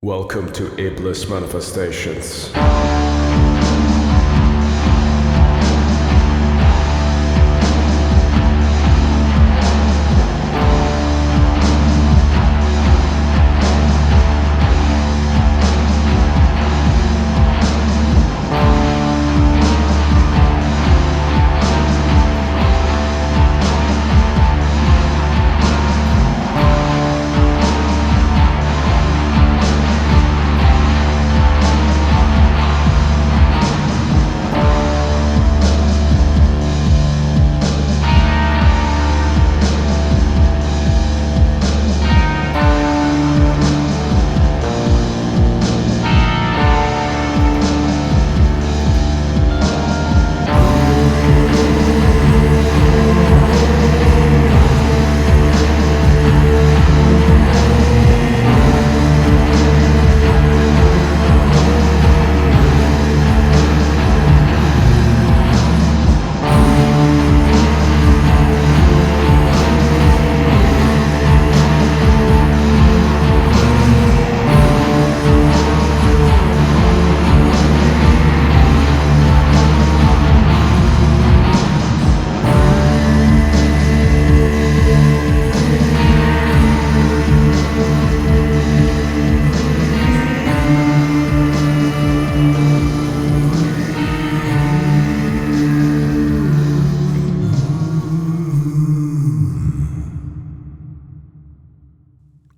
Welcome to Iblis Manifestations.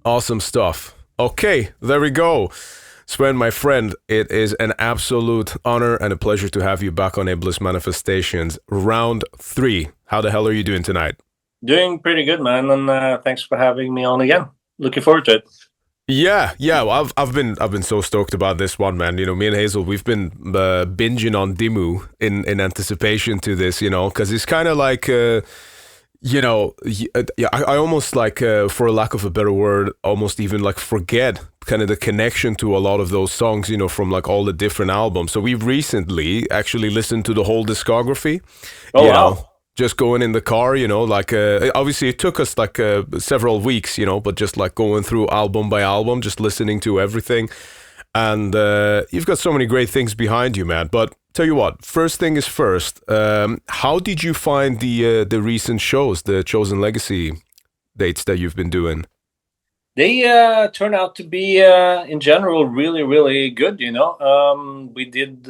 Awesome stuff. Okay, there we go. Sven, my friend, it is an absolute honor and a pleasure to have you back on Iblis Manifestations. Round 3. How the hell are you doing tonight? Doing pretty good, man, and thanks for having me on again. Looking forward to it. Yeah. Well, I've been so stoked about this one, man. You know, me and Hazel, we've been binging on Dimmu in anticipation to this. You know, because it's kind of like. I almost like, for a lack of a better word, almost even like forget kind of the connection to a lot of those songs, you know, from like all the different albums. So we've recently actually listened to the whole discography. Oh, you wow. know, just going in the car, you know, like obviously it took us like several weeks, you know, but just like going through album by album, just listening to everything. And you've got so many great things behind you, man. But tell you what, first thing is first. How did you find the recent shows, the Chosen Legacy dates that you've been doing? They turn out to be, in general, really, really good, you know. We did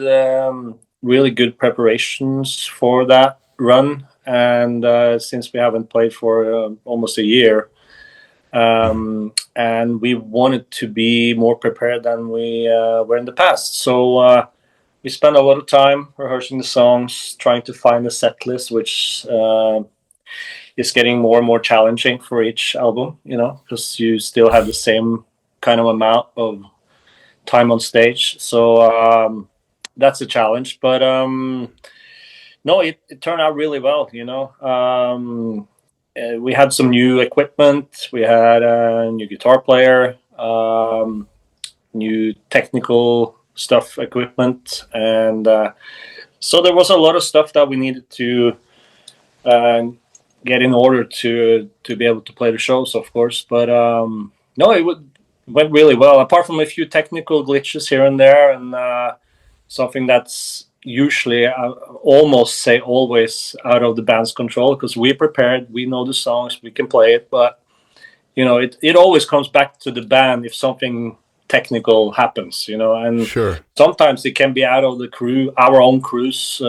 really good preparations for that run, and since we haven't played for almost a year, and we wanted to be more prepared than we were in the past. So we spent a lot of time rehearsing the songs, trying to find a set list, which is getting more and more challenging for each album, you know, because you still have the same kind of amount of time on stage. So that's a challenge. But no, it turned out really well, you know. We had some new equipment. We had a new guitar player, new technical stuff, equipment, and so there was a lot of stuff that we needed to get in order to be able to play the shows, of course. But no, went really well. Apart from a few technical glitches here and there, and something that's usually, almost say always, out of the band's control, because we're prepared, we know the songs, we can play it, but you know, it always comes back to the band if something technical happens, you know, and Sure. sometimes it can be out of the crew, our own crew's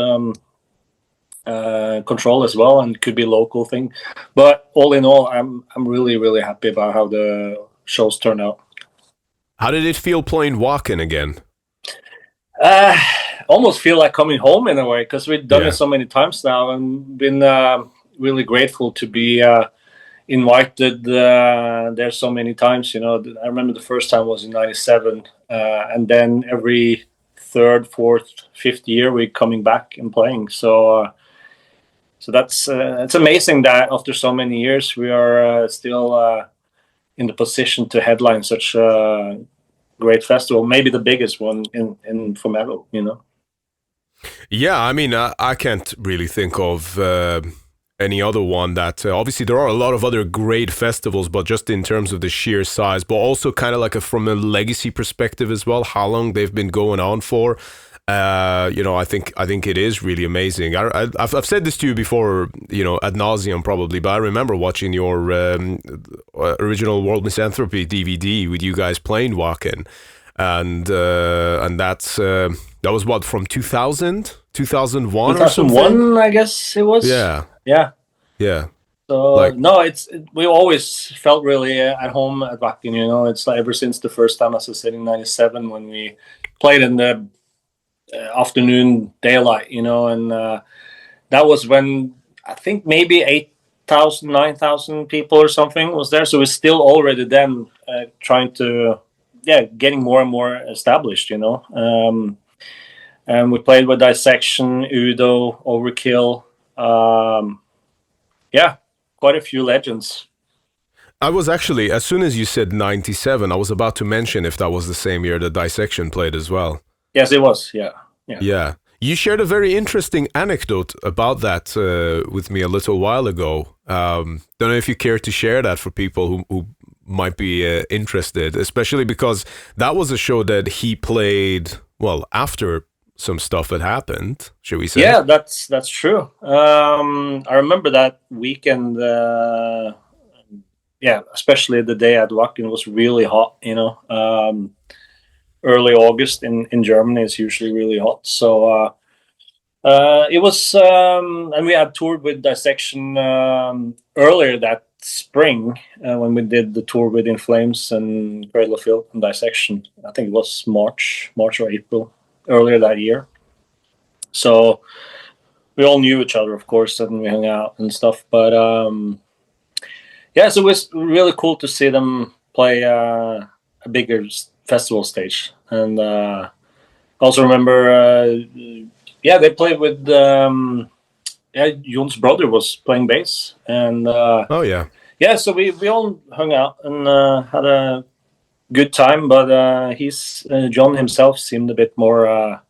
control as well, and could be local thing. But all in all, I'm really, really happy about how the shows turn out. How did it feel playing Wacken again? uh Almost feel like coming home in a way, because we've done Yeah. it so many times now, and been really grateful to be invited there so many times, you know. I remember the first time was in 97, and then every third, fourth, fifth year we're coming back and playing. So that's it's amazing that after so many years we are still in the position to headline such a great festival, maybe the biggest one in for metal, you know. Yeah, I mean, I can't really think of any other one that obviously there are a lot of other great festivals, but just in terms of the sheer size, but also kind of like from a legacy perspective as well, how long they've been going on for. I think it is really amazing. I've said this to you before, ad nauseum probably, but I remember watching your original World Misanthropy DVD with you guys playing Wacken, and that was what, from 2000, 2001 or something? 2001, I guess it was. Yeah. So we always felt really at home at Wacken. It's like ever since the first time, as I said, in '97 when we played in the afternoon daylight, and that was when I think maybe 8,000, 9,000 people or something was there. So we're still already then trying to, getting more and more established, and we played with Dissection, Udo, Overkill, quite a few legends. I was actually, as soon as you said 97, I was about to mention if that was the same year that Dissection played as well. Yes, it was. Yeah. You shared a very interesting anecdote about that with me a little while ago. Don't know if you care to share that for people who might be interested, especially because that was a show that he played, well, after some stuff had happened, should we say? Yeah, that's true. I remember that weekend, especially the day at Wacken was really hot, early August in Germany is usually really hot. So it was, and we had toured with Dissection earlier that spring when we did the tour with In Flames and Cradle of Filth and Dissection. I think it was March or April earlier that year. So we all knew each other, of course, and we hung out and stuff. But so it was really cool to see them play a bigger festival stage. And I also remember, they played with Jon's brother was playing bass, and so we all hung out and had a good time. But Jon himself seemed a bit more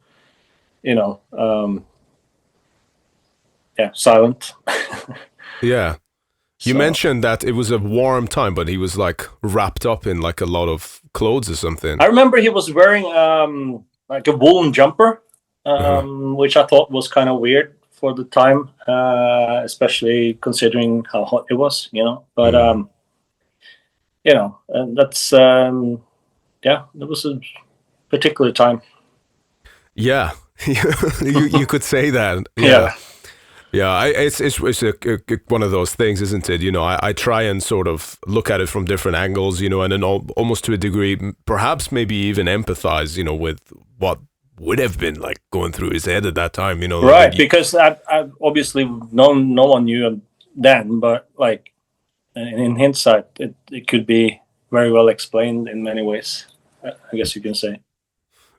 silent. You mentioned that it was a warm time, but he was like wrapped up in like a lot of clothes or something. I remember he was wearing like a woolen jumper, which I thought was kind of weird for the time, especially considering how hot it was, But that's that was a particular time. Yeah, you could say that. Yeah, it's one of those things, isn't it? I try and sort of look at it from different angles, and then almost to a degree, perhaps maybe even empathize, with what would have been like going through his head at that time, Right, because I obviously no one knew then, but like in hindsight, it could be very well explained in many ways, I guess you can say.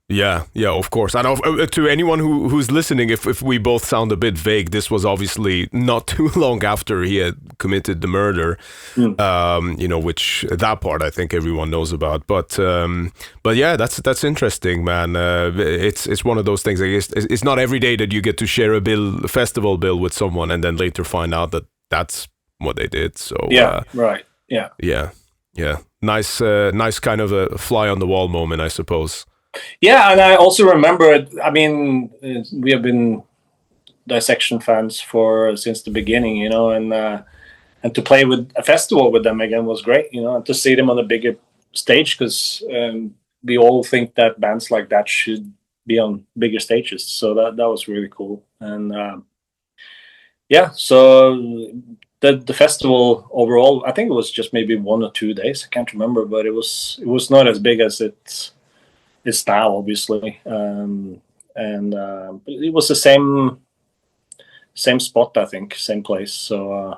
Yeah, of course. And to anyone who's listening, if we both sound a bit vague, this was obviously not too long after he had committed the murder, which that part I think everyone knows about. But yeah, that's interesting, man. It's one of those things. I guess it's not every day that you get to share a festival bill with someone and then later find out that that's what they did. So right, yeah. Nice kind of a fly on the wall moment, I suppose. Yeah, and I also remember, we have been Dissection fans since the beginning, and to play with a festival with them again was great, and to see them on a bigger stage, because we all think that bands like that should be on bigger stages. So that was really cool. And so the festival overall, I think it was just maybe 1 or 2 days, I can't remember, but it was not as big as it's now, obviously, and it was the same spot, I think, same place. So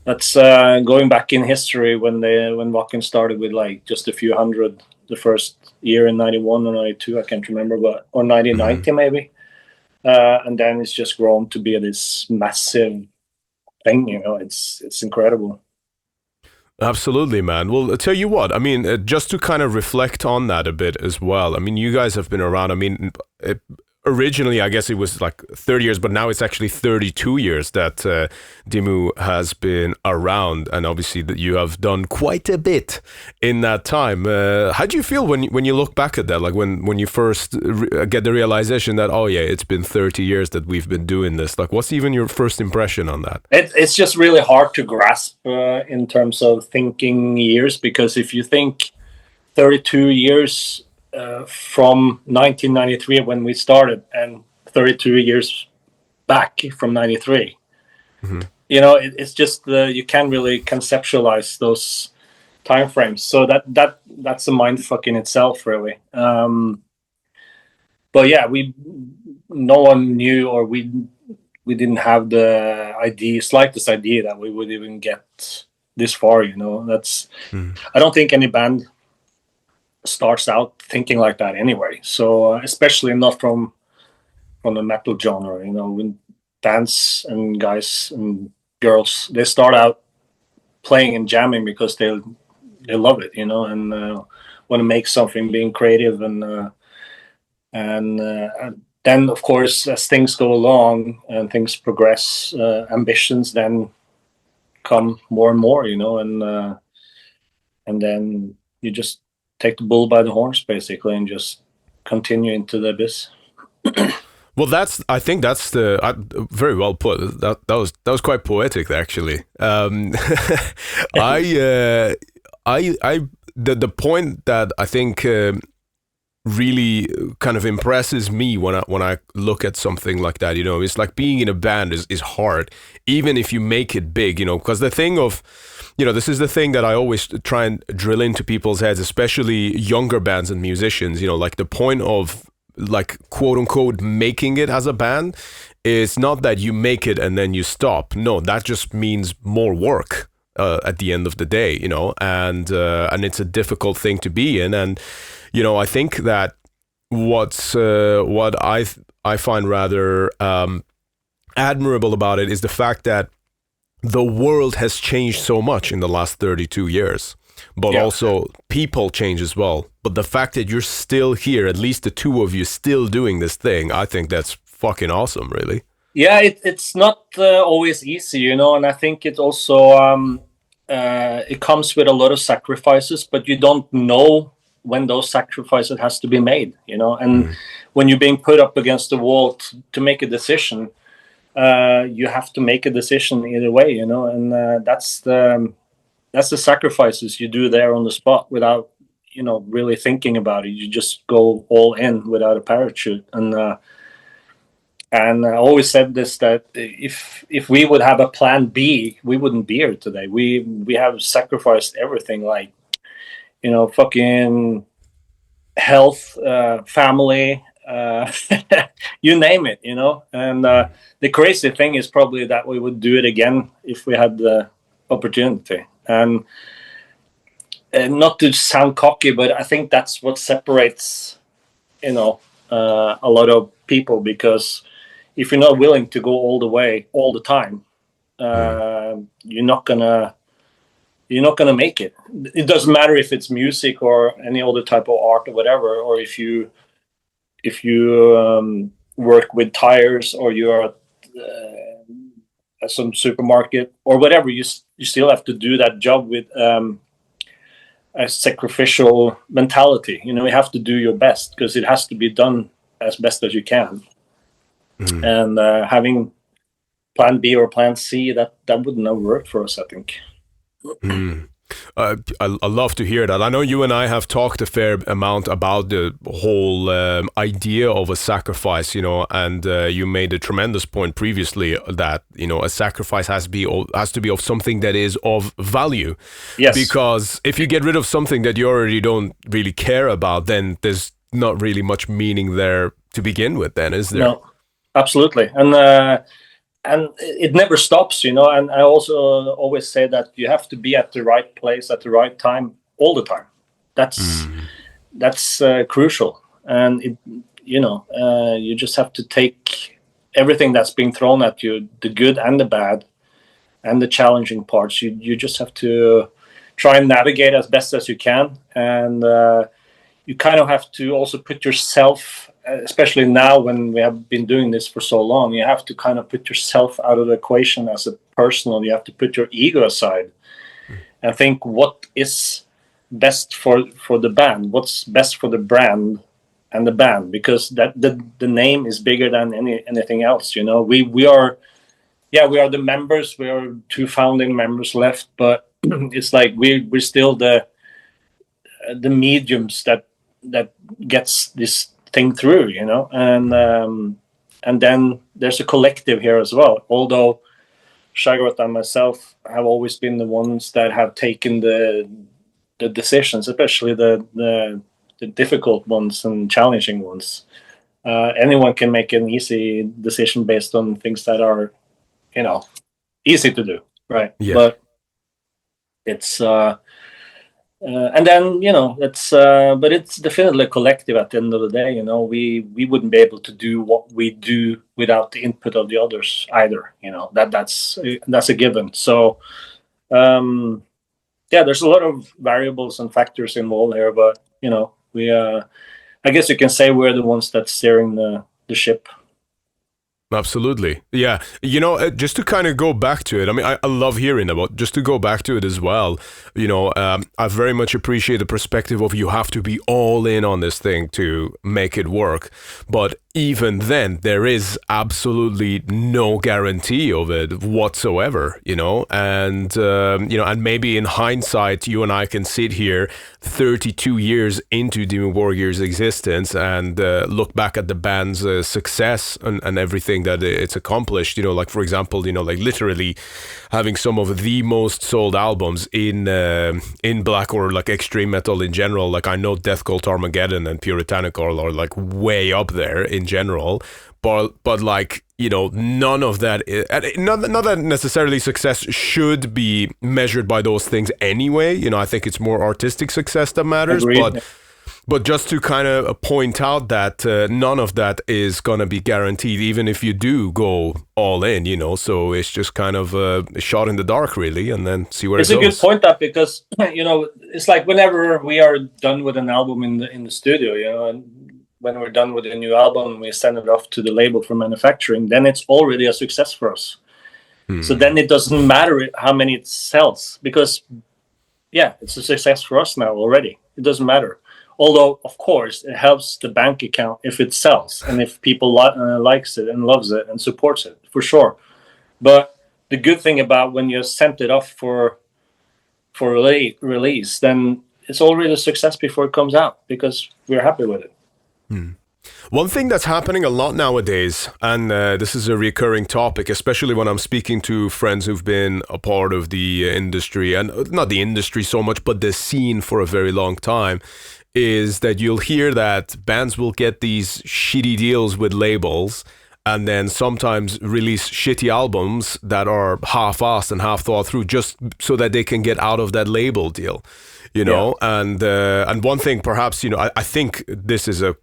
that's going back in history when Wacken started with like just a few hundred the first year in 91 or 92, I can't remember, but or 1990 maybe, and then it's just grown to be this massive thing. It's incredible. Absolutely, man. Well, I'll tell you what, just to kind of reflect on that a bit as well. You guys have been around. originally, I guess it was like 30 years, but now it's actually 32 years that Dimmu has been around, and obviously that you have done quite a bit in that time. How do you feel when you look back at that? Like when you first get the realization that, oh yeah, it's been 30 years that we've been doing this. Like, what's even your first impression on that? It's just really hard to grasp in terms of thinking years, because if you think 32 years from 1993 when we started, and 32 years back from 93, you know, it's just you can't really conceptualize those time frames. So that's a mind fuck in itself, really. But yeah, no one knew, or we didn't have the slightest idea that we would even get this far. You know, that's I don't think any band starts out thinking like that anyway. So especially not from the metal genre. You know, when bands and guys and girls, they start out playing and jamming because they love it, you know, and want to make something, being creative, and then of course as things go along and things progress, ambitions then come more and more, you know, and then you just take the bull by the horns basically and just continue into the abyss. Well, I think that's very well put. That was quite poetic, actually. The point that I think really kind of impresses me when I look at something like that, you know, it's like being in a band is hard, even if you make it big, you know, because the thing of, you know, this is the thing that I always try and drill into people's heads, especially younger bands and musicians, you know, like the point of like quote unquote making it as a band is not that you make it and then you stop. No, that just means more work at the end of the day, you know, and it's a difficult thing to be in. And you know, I think that what I find rather admirable about it is the fact that the world has changed so much in the last 32 years, but also people change as well. But the fact that you're still here, at least the two of you still doing this thing, I think that's fucking awesome, really. Yeah, it's not always easy, you know, and I think it also it comes with a lot of sacrifices, but you don't know when those sacrifices has to be made, you know, and when you're being put up against the wall to make a decision, you have to make a decision either way, you know, and that's the sacrifices you do there on the spot without, you know, really thinking about it. You just go all in without a parachute, and I always said this, that if we would have a plan B, we wouldn't be here today. We have sacrificed everything, like, you know, fucking health, family, you name it, you know. And the crazy thing is probably that we would do it again if we had the opportunity. And not to sound cocky, but I think that's what separates, you know, a lot of people, because if you're not willing to go all the way all the time, you're not gonna make it. It doesn't matter if it's music or any other type of art or whatever, or if you work with tires, or you are at some supermarket or whatever. You still have to do that job with a sacrificial mentality. You know, you have to do your best because it has to be done as best as you can. And having plan B or plan C, that wouldn't have worked for us, I think. I love to hear that. I know you and I have talked a fair amount about the whole idea of a sacrifice, you know, and you made a tremendous point previously that, you know, a sacrifice has to be of something that is of value. Yes. Because if you get rid of something that you already don't really care about, then there's not really much meaning there to begin with, then, is there? No, absolutely. And it never stops, you know. And I also always say that you have to be at the right place at the right time all the time. That's crucial. And it, you know, you just have to take everything that's being thrown at you, the good and the bad, and the challenging parts. You just have to try and navigate as best as you can, and you kind of have to also put yourself especially now when we have been doing this for so long, you have to kind of put yourself out of the equation as a personal. You have to put your ego aside and think what is best for the band, what's best for the brand and the band, because that the name is bigger than anything else. You know, we are the members. We are 2 founding members left, but it's like we're still the mediums that gets this thing through, you know. And then there's a collective here as well. Although Shagrot and myself have always been the ones that have taken the decisions, especially the difficult ones and challenging ones. Anyone can make an easy decision based on things that are, you know, easy to do, right? Yeah. But it's and then, you know, it's but it's definitely collective at the end of the day. You know, we wouldn't be able to do what we do without the input of the others either. You know, that's a given. So yeah, there's a lot of variables and factors involved here, but you know, we I guess you can say we're the ones that's steering the ship. Absolutely. Yeah. You know, just to kind of go back to it, I mean, I love hearing about, just to go back to it as well, you know, I very much appreciate the perspective of you have to be all in on this thing to make it work. But even then, there is absolutely no guarantee of it whatsoever, you know, and, you know, and maybe in hindsight, you and I can sit here 32 years into Dimmu Borgir's existence and look back at the band's success and everything that it's accomplished, you know, like, for example, you know, like literally having some of the most sold albums in black or like extreme metal in general. Like, I know Death Cult Armageddon and Puritanical are like way up there in general, but like, you know, none of that not that necessarily success should be measured by those things anyway. You know, I think it's more artistic success that matters. Agreed. But just to kind of point out that none of that is going to be guaranteed, even if you do go all in, you know. So it's just kind of a shot in the dark, really, and then see where it goes. It's a good point, that because, you know, it's like whenever we are done with an album in the studio, you know, and when we're done with a new album, we send it off to the label for manufacturing, then it's already a success for us. So then it doesn't matter how many it sells, because, yeah, it's a success for us now already. It doesn't matter. Although, of course, it helps the bank account if it sells and if people likes it and loves it and supports it, for sure. But the good thing about when you sent it off for release, then it's already a success before it comes out because we're happy with it. One thing that's happening a lot nowadays, and this is a recurring topic, especially when I'm speaking to friends who've been a part of the industry, and not the industry so much, but the scene for a very long time, is that you'll hear that bands will get these shitty deals with labels and then sometimes release shitty albums that are half-assed and half thought through just so that they can get out of that label deal, you know. Yeah. And one thing perhaps, you know, I think this is a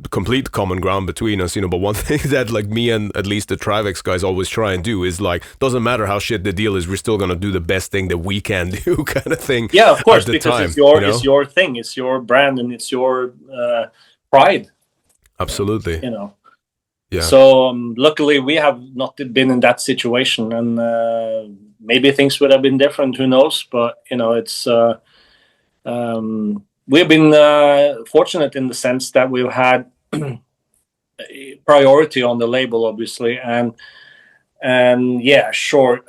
complete common ground between us, you know, but one thing that like me and at least the TRIVAX guys always try and do is like, doesn't matter how shit the deal is, we're still going to do the best thing that we can do kind of thing. Yeah, of course, because time, it's your, you know? it's your thing, it's your brand, and it's your pride. Absolutely. You know. Yeah. So luckily we have not been in that situation, and maybe things would have been different, who knows, but you know, it's we've been fortunate in the sense that we've had priority on the label, obviously, and yeah, sure,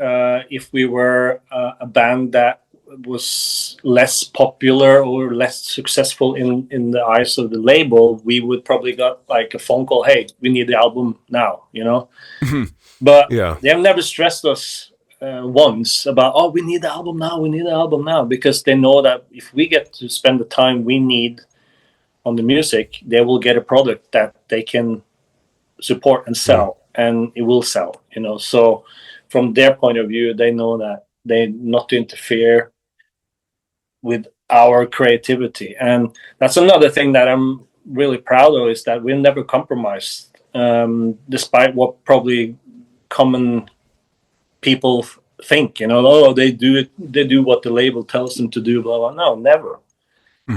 if we were a band that was less popular or less successful in the eyes of the label, we would probably got like a phone call, hey, we need the album now, you know. But yeah, they have never stressed us once about, oh, we need the album now, because they know that if we get to spend the time we need on the music, they will get a product that they can support and sell, and it will sell, you know. So from their point of view, they know that they not to interfere with our creativity. And that's another thing that I'm really proud of, is that we've never compromised, despite what probably common people think, you know. Oh, they do what the label tells them to do, blah blah. No, never.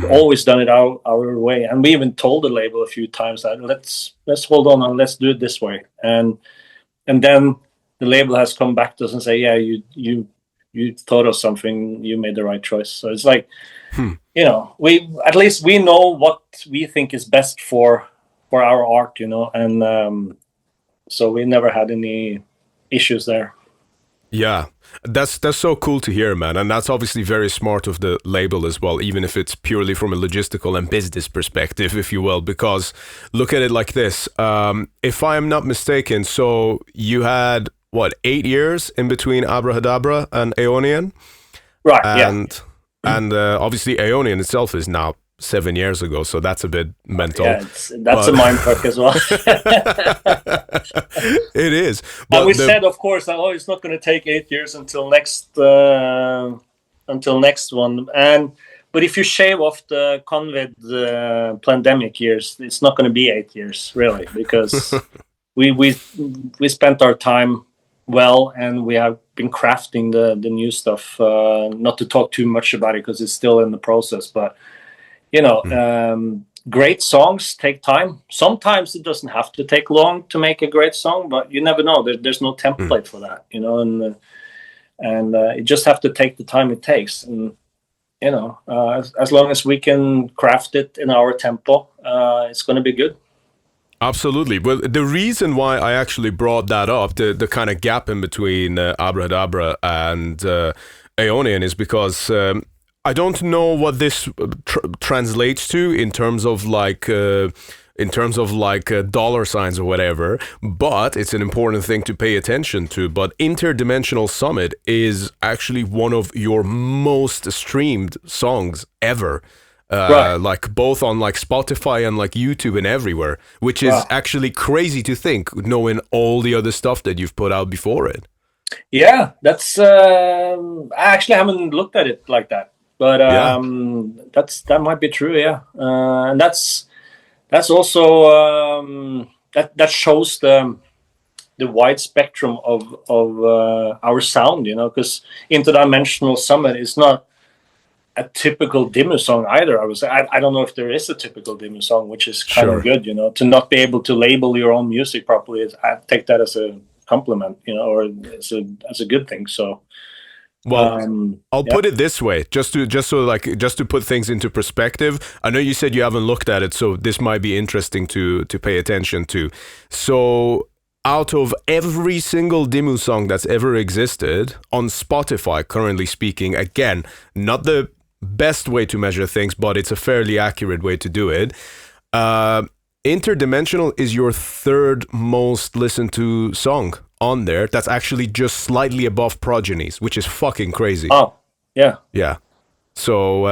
always done it our way, and we even told the label a few times that let's hold on and let's do it this way, and then the label has come back to us and say, yeah, you thought of something, you made the right choice. So it's like, you know, we at least we know what we think is best for our art, you know, and so we never had any issues there. Yeah, that's so cool to hear, man, and that's obviously very smart of the label as well, even if it's purely from a logistical and business perspective, if you will. Because look at it like this: if I am not mistaken, so you had what 8 years in between Abrahadabra and Aeonian, right? And obviously Aeonian itself is now 7 years ago, so that's a bit mental. Yeah, that's a mindfuck as well. It is. But we said, of course, that it's not going to take 8 years until next one. But if you shave off the COVID pandemic years, it's not going to be 8 years really, because we spent our time well, and we have been crafting the new stuff. Not to talk too much about it because it's still in the process, but you know, great songs take time. Sometimes it doesn't have to take long to make a great song, but you never know. There's no template for that, you know, and you just have to take the time it takes. And you know, as long as we can craft it in our tempo, it's going to be good. Absolutely. Well, the reason why I actually brought that up, the kind of gap in between Abrahadabra and Aeonian, is because I don't know what this translates to in terms of like dollar signs or whatever, but it's an important thing to pay attention to. But Interdimensional Summit is actually one of your most streamed songs ever. Right. Like both on like Spotify and like YouTube and everywhere, which is actually crazy to think, knowing all the other stuff that you've put out before it. Yeah, that's I actually haven't looked at it like that, but that might be true. Yeah, and that's also that shows the wide spectrum of our sound, you know, because Interdimensional Summit is not a typical Dimmu song either. I don't know if there is a typical Dimmu song, which is kind of good, you know, to not be able to label your own music properly. I take that as a compliment, you know, or as a good thing. So, well, I'll put it this way, just to put things into perspective. I know you said you haven't looked at it, so this might be interesting to pay attention to. So, out of every single Dimmu song that's ever existed on Spotify, currently speaking, again, not the best way to measure things, but it's a fairly accurate way to do it. Interdimensional is your third most listened to song on there. That's actually just slightly above Progenies, which is fucking crazy. Oh, yeah. Yeah. So,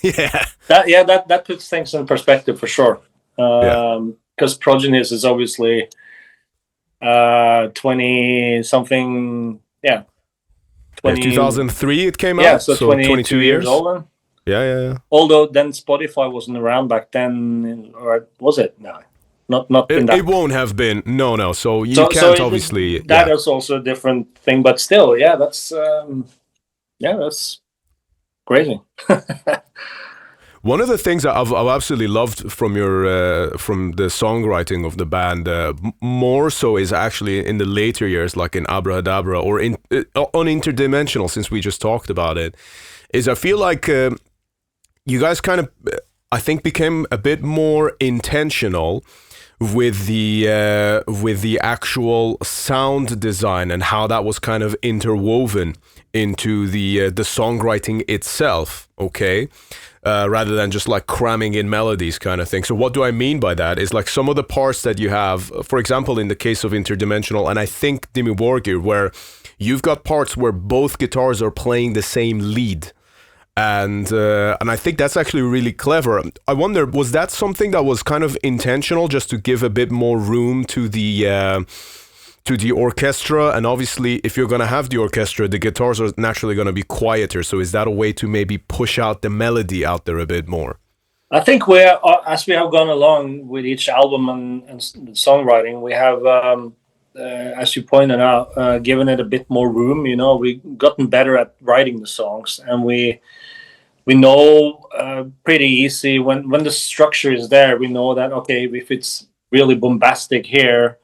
yeah. That puts things in perspective for sure. Because Progenies is obviously 20 something, 2003 it came out. Yeah, so 22 years old. Yeah. Although then Spotify wasn't around back then, or was it? No, not in that. It won't have been. No. So you can't obviously. That is also a different thing, but still, that's crazy. One of the things that I've absolutely loved from your from the songwriting of the band, more so, is actually in the later years, like in Abrahadabra or on Interdimensional, since we just talked about it, is I feel like you guys kind of, I think, became a bit more intentional with the actual sound design and how that was kind of interwoven into the songwriting itself. Okay. Rather than just like cramming in melodies kind of thing. So what do I mean by that is like some of the parts that you have, for example, in the case of Interdimensional, and I think Dimmu Borgir, where you've got parts where both guitars are playing the same lead. And I think that's actually really clever. I wonder, was that something that was kind of intentional, just to give a bit more room to the orchestra? And obviously, if you're going to have the orchestra, the guitars are naturally going to be quieter. So is that a way to maybe push out the melody out there a bit more? I think as we have gone along with each album and songwriting, we have, as you pointed out, given it a bit more room. You know, we've gotten better at writing the songs, and we we know pretty easy when the structure is there. We know that, okay, if it's really bombastic here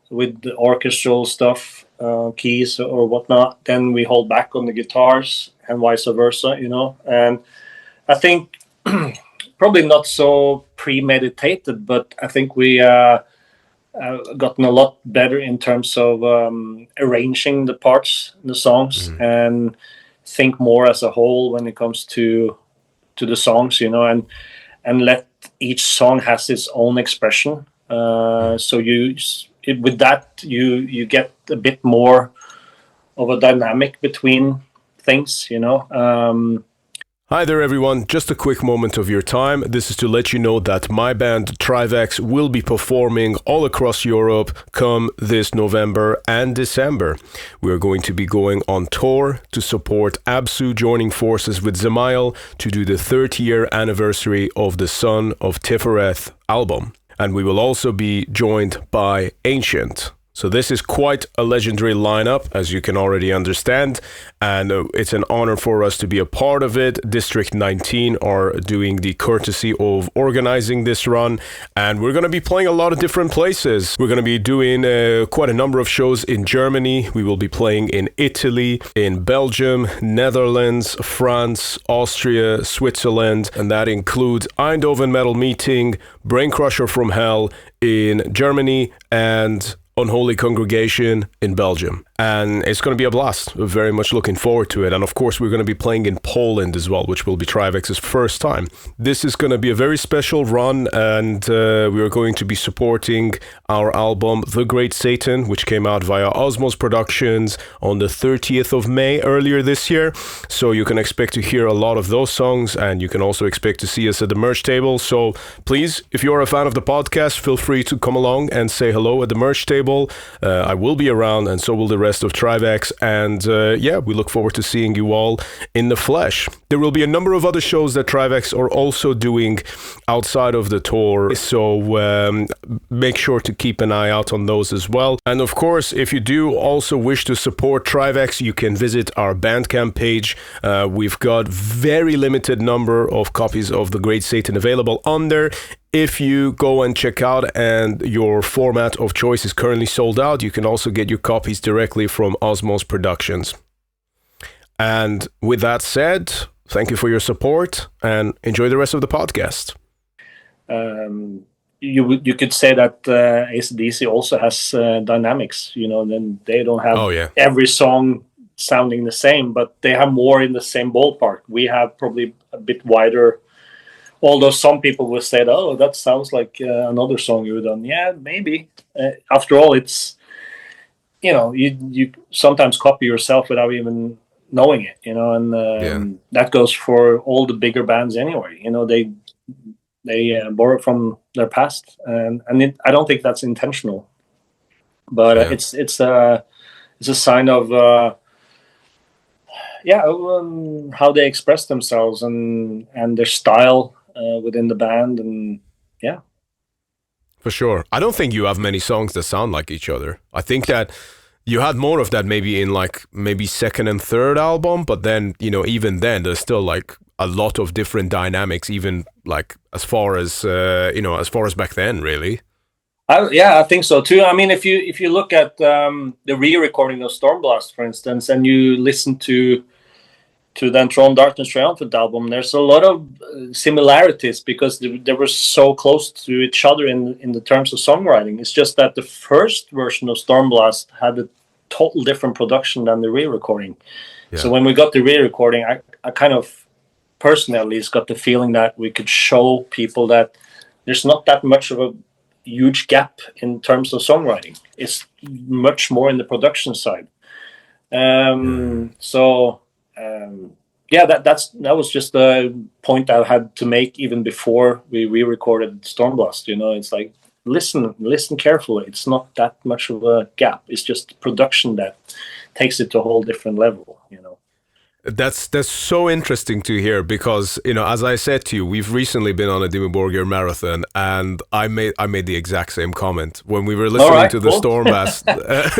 with the orchestral stuff, keys or whatnot, then we hold back on the guitars and vice versa, you know. And I think probably not so premeditated, but I think we gotten a lot better in terms of arranging the parts, the songs, and think more as a whole when it comes to the songs, you know, and let each song has its own expression. So with that you get a bit more of a dynamic between things, you know. Hi there everyone, just a quick moment of your time. This is to let you know that my band TRIVAX will be performing all across Europe come this November and December. We are going to be going on tour to support Absu joining forces with Zemail to do the 30-year anniversary of the Son of Tifereth album. And we will also be joined by Ancient. So this is quite a legendary lineup, as you can already understand, and it's an honor for us to be a part of it. District 19 are doing the courtesy of organizing this run, and we're going to be playing a lot of different places. We're going to be doing quite a number of shows in Germany. We will be playing in Italy, in Belgium, Netherlands, France, Austria, Switzerland, and that includes Eindhoven Metal Meeting, Brain Crusher from Hell in Germany, and Unholy Congregation in Belgium. And it's going to be a blast. We're very much looking forward to it. And of course, we're going to be playing in Poland as well, which will be TRIVAX's first time. This is going to be a very special run, and we are going to be supporting our album The Great Satan, which came out via Osmos Productions on the 30th of May earlier this year. So you can expect to hear a lot of those songs, and you can also expect to see us at the merch table. So please, if you're a fan of the podcast, feel free to come along and say hello at the merch table. I will be around, and so will the rest of TRIVAX, and we look forward to seeing you all in the flesh. There will be a number of other shows that TRIVAX are also doing outside of the tour, so make sure to keep an eye out on those as well. And of course, if you do also wish to support TRIVAX, you can visit our Bandcamp page. We've got very limited number of copies of The Great Satan available on there. If you go and check out and your format of choice is currently sold out, you can also get your copies directly from Osmos Productions. And with that said, thank you for your support and enjoy the rest of the podcast. You could say that AC/DC also has dynamics, you know, then they don't have every song sounding the same, but they have more in the same ballpark. We have probably a bit wider. Although some people will say, "Oh, that sounds like another song you've done." Yeah, maybe. After all, it's, you know, you sometimes copy yourself without even knowing it, you know, and that goes for all the bigger bands anyway. You know, they borrow from their past, and I don't think that's intentional, but it's a sign of how they express themselves and their style. Within the band, and for sure. I don't think you have many songs that sound like each other. I think that you had more of that maybe in maybe second and third album, but then, you know, even then there's still like a lot of different dynamics, even like as far as back then, really. I think so too. I mean, if you look at the re-recording of Stormblast, for instance, and you listen to the Throne Darkness Triumphant album, there's a lot of similarities because they were so close to each other in the terms of songwriting. It's just that the first version of Stormblast had a total different production than the re-recording. Yeah. So when we got the re-recording, I kind of personally at least got the feeling that we could show people that there's not that much of a huge gap in terms of songwriting. It's much more in the production side. That was just a point I had to make even before we re-recorded Stormblast. You know, it's like listen carefully. It's not that much of a gap. It's just production that takes it to a whole different level. You know. That's so interesting to hear because, you know, as I said to you, we've recently been on a Dimmu Borgir marathon, and I made the exact same comment when we were All listening right, to the cool. Stormblast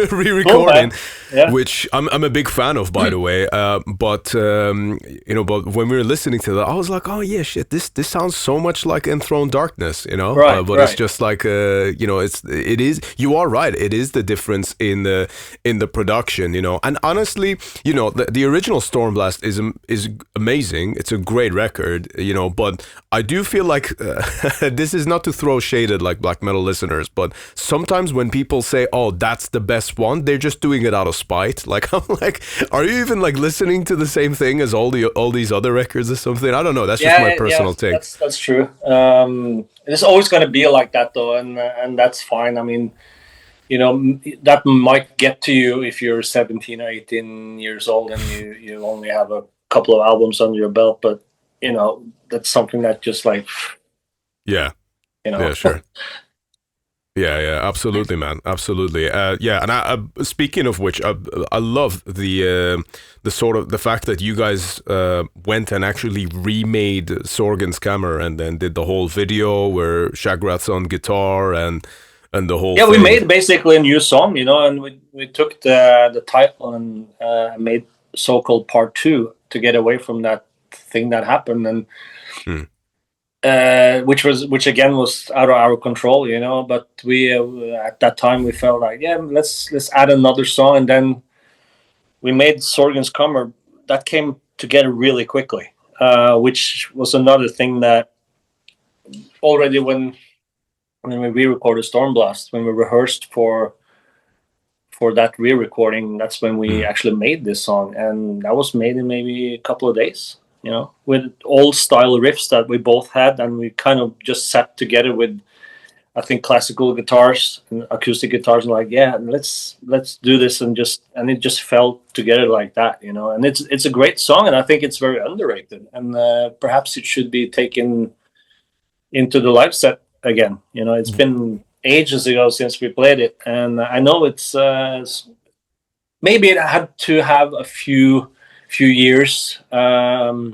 Cool, re-recording, man. Yeah. which I'm a big fan of, by the way. But you know, but when we were listening to that, I was like, oh yeah, shit, this sounds so much like Enthroned Darkness, you know. Right, But it's right. just like you know, it is. You are right. It is the difference in the production, you know. And honestly, you know, the original Stormblast is amazing. It's a great record, you know. But I do feel like this is not to throw shade at like black metal listeners, but sometimes when people say, "Oh, that's the best one," they're just doing it out of spite. Like I'm like, are you even like listening to the same thing as all these other records or something? I don't know. That's just my Yeah, yeah, personal take. that's true. It's always going to be like that, though, and that's fine. I mean, you know, that might get to you if you're 17 or 18 years old and you only have a couple of albums under your belt. But you know, that's something that just like, Yeah. you know. Yeah. Sure. Yeah, yeah, absolutely, man, absolutely. Yeah, and speaking of which, I love the sort of the fact that you guys went and actually remade Sorgen's Camera and then did the whole video where Shagrat's on guitar and the whole Yeah, we thing. made basically a new song, you know, and we took the title and made so-called part two to get away from that thing that happened, and which again was out of our control, you know. But we at that time we felt like, yeah, let's add another song, and then we made Sorgen's Kammer. That came together really quickly, which was another thing that already when we re-recorded Stormblast, when we rehearsed for that re-recording, that's when we actually made this song, and that was made in maybe a couple of days, you know, with old style riffs that we both had, and we kind of just sat together with, I think, classical guitars and acoustic guitars, and like, yeah, let's do this, and it just fell together like that, you know. And it's a great song, and I think it's very underrated, and perhaps it should be taken into the live set again. You know, it's been ages ago since we played it, and I know it's maybe it had to have a few years to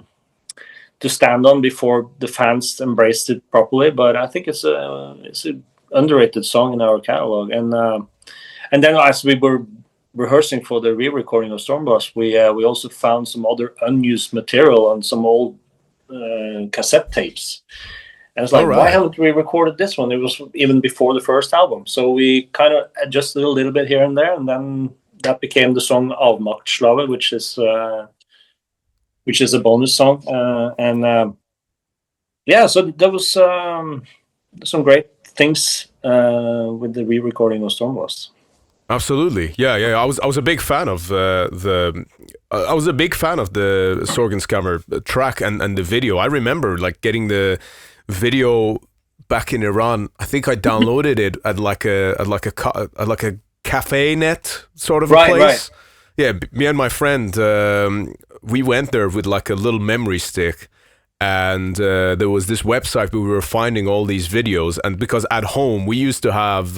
stand on before the fans embraced it properly. But I think it's a underrated song in our catalog. And then as we were rehearsing for the re-recording of Stormblast, we also found some other unused material on some old cassette tapes. And it's like, All why right. haven't we recorded this one? It was even before the first album. So we kind of adjusted a little bit here and there, and then that became the song Avmaktslave, which is a bonus song. Yeah, so there was some great things with the re-recording of Stormblast. Absolutely, yeah, yeah. I was a big fan of I was a big fan of the Sorgen's Camera track and the video. I remember like getting the video back in Iran. I think I downloaded it at like a cafe net sort of a Right, place. right. Yeah, me and my friend, we went there with like a little memory stick. And there was this website where we were finding all these videos, and because at home we used to have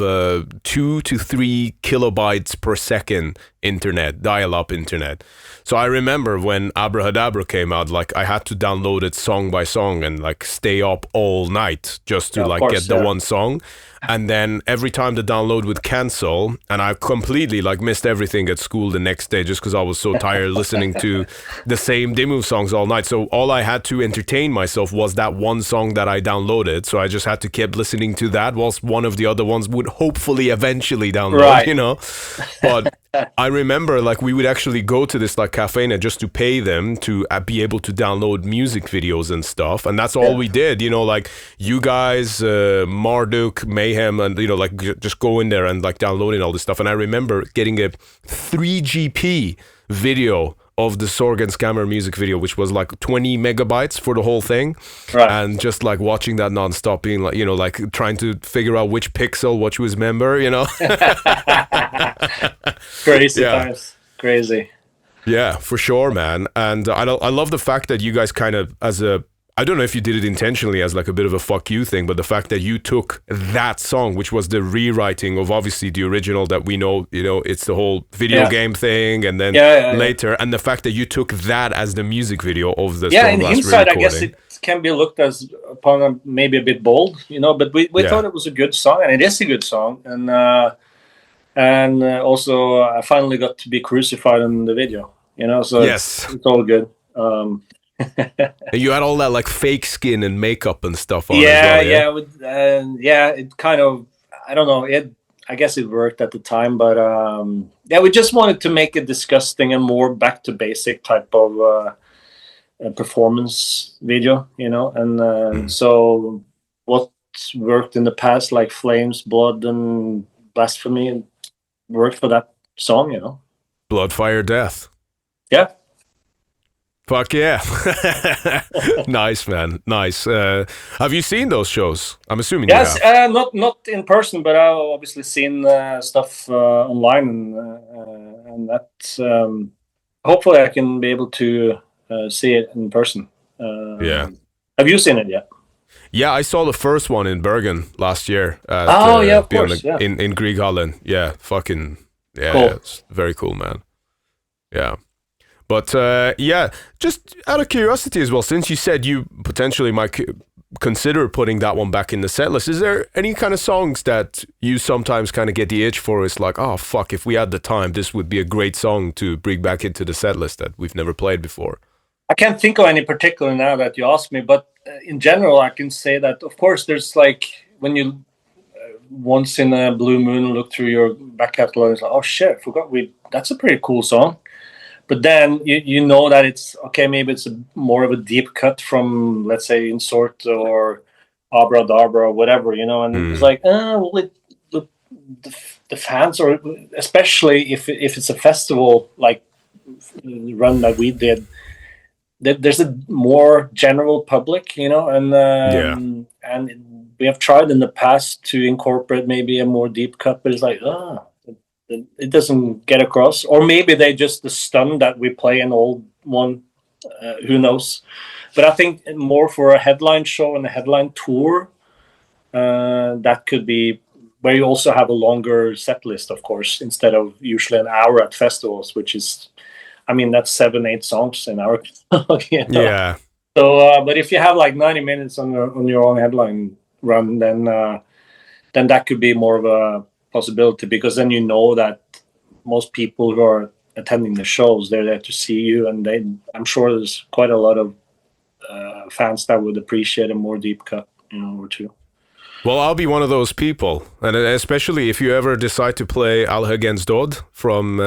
2 to 3 kilobytes per second internet, dial-up internet. So I remember when Abrahadabra came out, like I had to download it song by song and like stay up all night just to Yeah, of like course, get the yeah. one song. And then every time the download would cancel, and I completely like missed everything at school the next day just because I was so tired listening to the same Dimmu songs all night. So all I had to entertain myself was that one song that I downloaded. So I just had to keep listening to that whilst one of the other ones would hopefully eventually download, Right. you know. But I remember like we would actually go to this like cafe net just to pay them to be able to download music videos and stuff, and that's all we did, you know, like you guys, Marduk, Mayhem, and you know, like just go in there and like downloading all this stuff. And I remember getting a 3GP video of the Sorgen's Camera music video, which was like 20 megabytes for the whole thing. Right. And just like watching that nonstop, being like, you know, like trying to figure out which pixel, what was member, you know. Crazy Yeah. times. Crazy. Yeah, for sure, man. And I love the fact that you guys kind of, as I don't know if you did it intentionally as like a bit of a fuck you thing, but the fact that you took that song, which was the rewriting of obviously the original that we know, it's the whole video game thing, and then later, and the fact that you took that as the music video of the in Stormblast hindsight, I guess re-recording. it can be looked as upon maybe a bit bold, but we thought it was a good song, and it is a good song, and also I finally got to be crucified in the video, so Yes. it's all good. And you had all that like fake skin and makeup and stuff on yeah, as well, it kind of, I don't know, I guess it worked at the time, but we just wanted to make a disgusting and more back to basic type of performance video, and so what worked in the past, like Flames, Blood, and Blasphemy, worked for that song, Blood, Fire, Death. Yeah. Fuck yeah. Nice, man. Nice. Have you seen those shows? I'm assuming yes, you have. not in person, but I've obviously seen stuff online, and that hopefully I can be able to see it in person. Yeah. Have you seen it yet? Yeah, I saw the first one in Bergen last year. At, of course. In Grieghallen. Yeah, fucking. Yeah, cool. Yeah, it's very cool, man. Yeah. But just out of curiosity as well, since you said you potentially might consider putting that one back in the set list, is there any kind of songs that you sometimes kind of get the itch for? It's like, oh, fuck, if we had the time, this would be a great song to bring back into the set list that we've never played before. I can't think of any particular now that you asked me, but in general, I can say that, of course, there's like when you once in a blue moon look through your back catalog, it's like, oh shit, I forgot that's a pretty cool song. But then you know that it's okay. Maybe it's more of a deep cut from, let's say, Insort or Abradabra or whatever, and it's like, well, the fans, or especially if it's a festival like run that we did, there's a more general public, and we have tried in the past to incorporate maybe a more deep cut, but it's like, it doesn't get across, or maybe they just stunned that we play an old one. Who knows? But I think more for a headline show and a headline tour, that could be where you also have a longer set list, of course, instead of usually an hour at festivals, which is, I mean, that's 7-8 songs an hour. Yeah. So, but if you have like 90 minutes on your own headline run, then that could be more of a possibility, because then you know that most people who are attending the shows, they're there to see you, and I'm sure there's quite a lot of fans that would appreciate a more deep cut, or two. Well, I'll be one of those people, and especially if you ever decide to play Alhagen's Dod from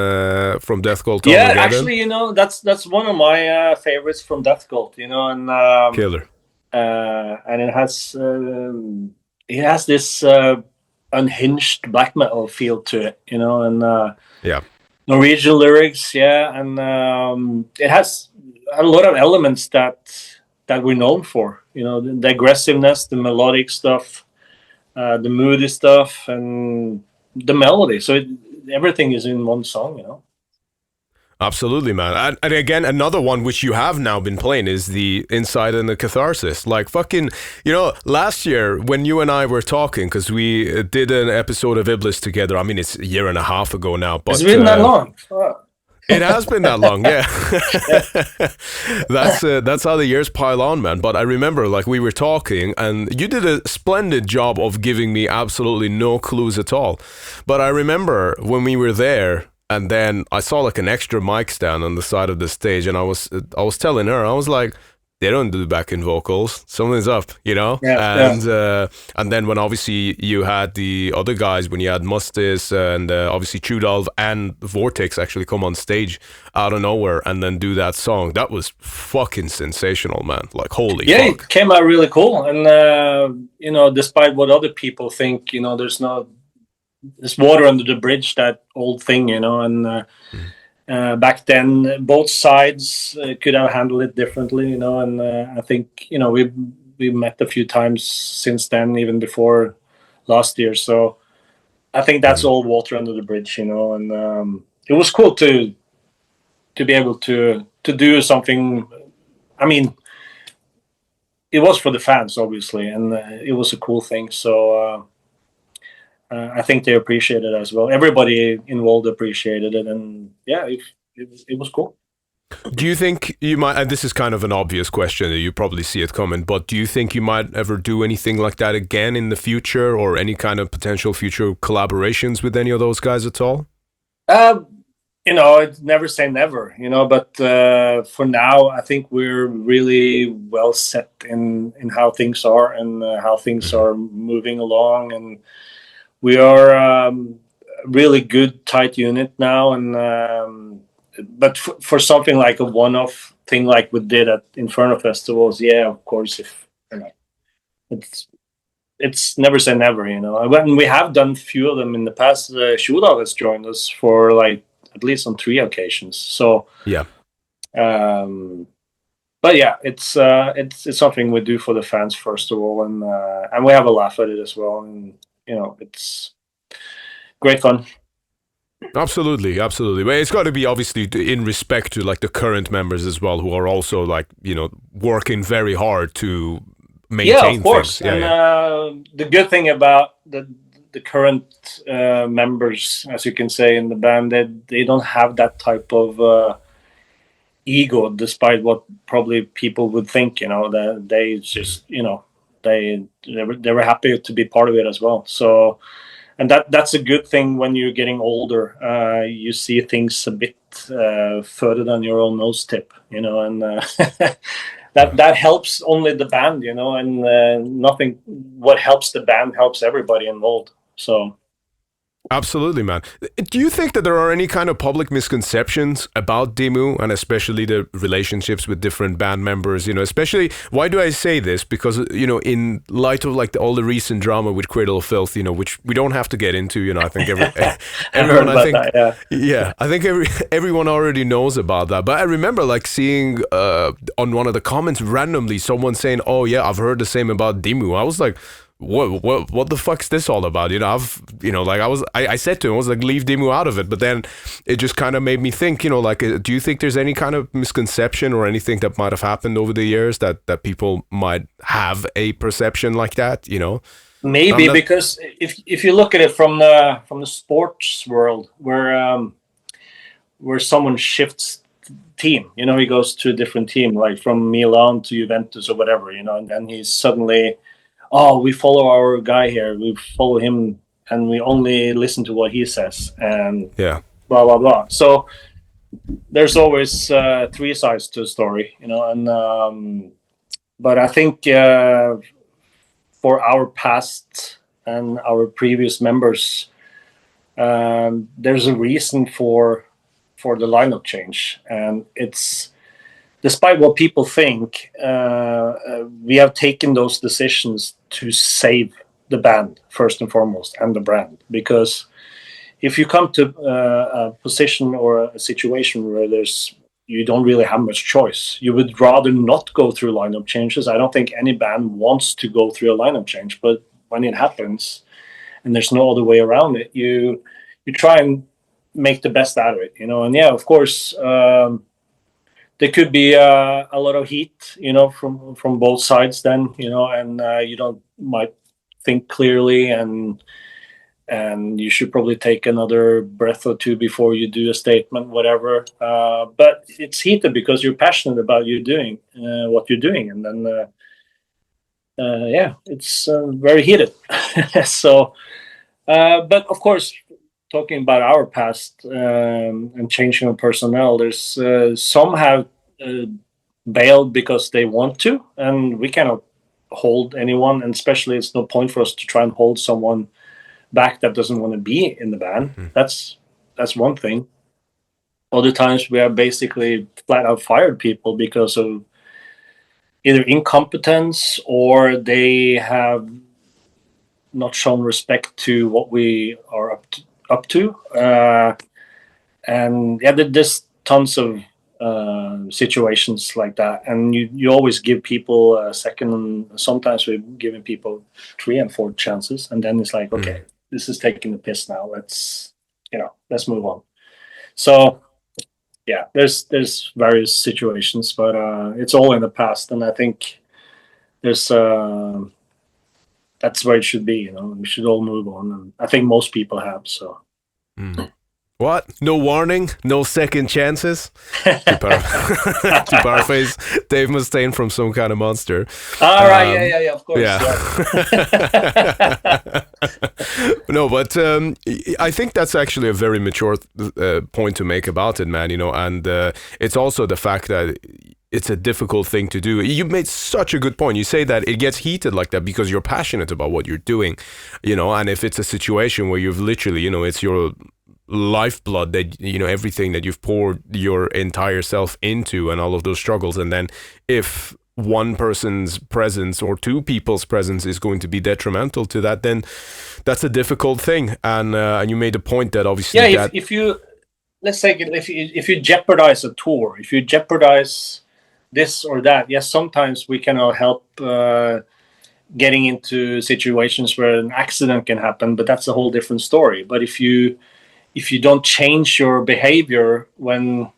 Death Cult. Yeah, actually, that's one of my favorites from Death Cult, and killer, and it has this unhinged black metal feel to it, and Norwegian lyrics, and it has a lot of elements that we're known for, the aggressiveness, the melodic stuff, the moody stuff, and the melody. So everything is in one song, Absolutely, man. And again, another one which you have now been playing is the Inside and the Catharsis. Like fucking, last year when you and I were talking, because we did an episode of Iblis together. I mean, it's a year and a half ago now. But it's been that long. It has been that long, yeah. That's how the years pile on, man. But I remember, like, we were talking, and you did a splendid job of giving me absolutely no clues at all. But I remember when we were there, and then I saw like an extra mic stand on the side of the stage, and I was telling her, I was like, they don't do backing vocals. Something's up, Yeah, and then when obviously you had the other guys, when you had Mustis and obviously Chudolv and Vortex actually come on stage out of nowhere and then do that song, that was fucking sensational, man. Like, holy fuck. It came out really cool. And, despite what other people think, there's water under the bridge, that old thing, and back then both sides could have handled it differently, and I think we met a few times since then, even before last year, so I think that's all water under the bridge, and it was cool to be able to do something. I mean, it was for the fans, obviously, and it was a cool thing. So I think they appreciated it as well. Everybody involved appreciated it, and yeah, it was cool. Do you think you might, and this is kind of an obvious question, you probably see it coming, but do you think you might ever do anything like that again in the future, or any kind of potential future collaborations with any of those guys at all? It's never say never, but for now, I think we're really well set in how things are and how things are moving along. And we are a really good, tight unit now. And but for something like a one-off thing like we did at Inferno festivals, yeah, of course, if it's never say never, When we have done few of them in the past, Shuda has joined us for like at least on 3 occasions. So yeah, but yeah, it's something we do for the fans first of all, and we have a laugh at it as well, and it's great fun. absolutely, absolutely. But it's got to be obviously in respect to like the current members as well, who are also like working very hard to maintain of course. things. And the good thing about the current members, as you can say, in the band, they don't have that type of ego, despite what probably people would think. That they just they were happy to be part of it as well. So, and that's a good thing when you're getting older. You see things a bit further than your own nose tip, and that helps only the band, and nothing. What helps the band helps everybody involved. So. Absolutely, man. Do you think that there are any kind of public misconceptions about Dimmu, and especially the relationships with different band members? Especially, why do I say this? Because in light of like all the recent drama with Cradle of Filth, which we don't have to get into. I think everyone, I think, that, yeah, I think everyone already knows about that. But I remember like seeing on one of the comments randomly someone saying, "Oh yeah, I've heard the same about Dimmu." I was like, what the fuck's this all about? I said to him, I was like, leave Dimmu out of it. But then it just kind of made me think, do you think there's any kind of misconception or anything that might have happened over the years that people might have a perception like that? Maybe because if you look at it from the sports world, where someone shifts team, he goes to a different team, like from Milan to Juventus or whatever, and then he's suddenly, oh, we follow our guy here, we follow him, and we only listen to what he says, and yeah, blah blah blah. So there's always 3 sides to a story, and but I think for our past and our previous members, there's a reason for the lineup change, and it's despite what people think, we have taken those decisions to save the band first and foremost, and the brand. Because if you come to a position or a situation where you don't really have much choice, you would rather not go through lineup changes. I don't think any band wants to go through a lineup change, but when it happens and there's no other way around it, you try and make the best out of it, and yeah, of course, there could be a lot of heat, from both sides then, and you don't might think clearly, and you should probably take another breath or two before you do a statement, whatever. But it's heated because you're passionate about what you're doing, and then yeah, it's very heated. So, but of course, talking about our past and changing of personnel, there's some have bailed because they want to, and we cannot hold anyone, and especially it's no point for us to try and hold someone back that doesn't want to be in the band. That's one thing. Other times we have basically flat out fired people because of either incompetence, or they have not shown respect to what we are up to. And yeah, there's tons of situations like that, and you always give people a second. Sometimes we're giving people 3 and 4 chances, and then it's like, okay, this is taking the piss now. Let's move on. So yeah, there's various situations, but it's all in the past, and I think there's that's where it should be. We should all move on, and I think most people have. So. What? No warning? No second chances? To paraphrase Dave Mustaine from Some Kind of Monster. All right, yeah, of course. Yeah. No, but I think that's actually a very mature point to make about it, man. And it's also the fact that it's a difficult thing to do. You made such a good point. You say that it gets heated like that because you're passionate about what you're doing, and if it's a situation where you've literally, it's your lifeblood, that everything that you've poured your entire self into and all of those struggles, and then if one person's presence or two people's presence is going to be detrimental to that, then that's a difficult thing. And you made a point that obviously if you let's say if you jeopardize a tour, if you jeopardize this or that, yes, sometimes we cannot help getting into situations where an accident can happen, but that's a whole different story. But if you don't change your behavior when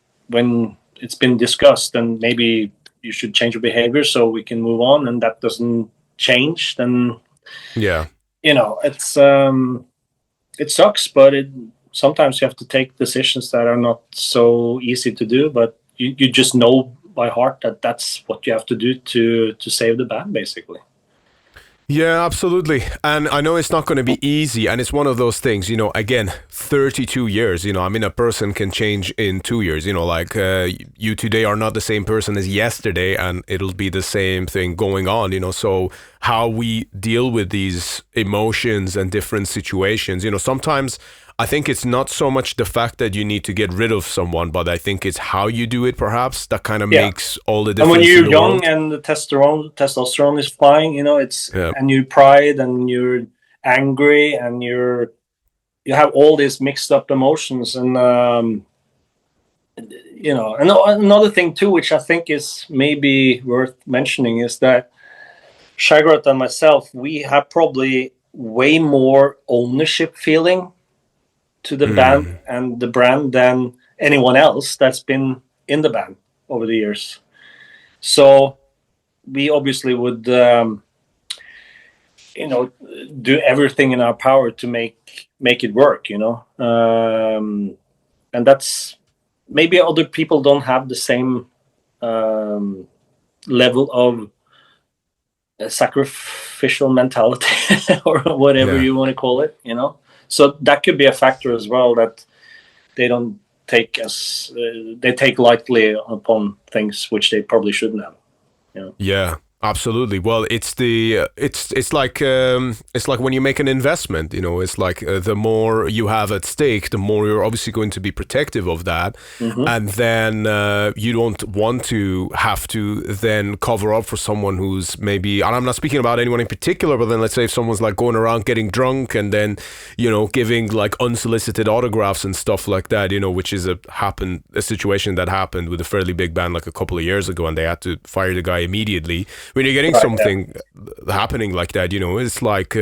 it's been discussed, then maybe you should change your behavior so we can move on, and that doesn't change, then it's it sucks, but sometimes you have to take decisions that are not so easy to do, but you just know by heart that that's what you have to do to save the band, basically. Yeah, absolutely. And I know it's not going to be easy, and it's one of those things, again, 32 years, a person can change in 2 years, you today are not the same person as yesterday, and it'll be the same thing going on, so how we deal with these emotions and different situations, sometimes I think it's not so much the fact that you need to get rid of someone, but I think it's how you do it, perhaps, that kind of makes all the difference. And when you're young and the testosterone is flying, and you're pride and you're angry and you have all these mixed up emotions, and and another thing too, which I think is maybe worth mentioning, is that Shagrat and myself, we have probably way more ownership feeling to the band and the brand than anyone else that's been in the band over the years. So we obviously would do everything in our power to make it work, and that's maybe other people don't have the same level of sacrificial mentality or whatever you want to call it, So that could be a factor as well, that they don't take they take lightly upon things which they probably shouldn't have. Yeah, absolutely. Well, it's like when you make an investment. It's like the more you have at stake, the more you're obviously going to be protective of that, and then you don't want to have to then cover up for someone who's maybe, and I'm not speaking about anyone in particular, but then let's say if someone's like going around getting drunk and then giving like unsolicited autographs and stuff like that, which is a situation that happened with a fairly big band like a couple of years ago, and they had to fire the guy immediately. When you're getting something happening like that, it's like,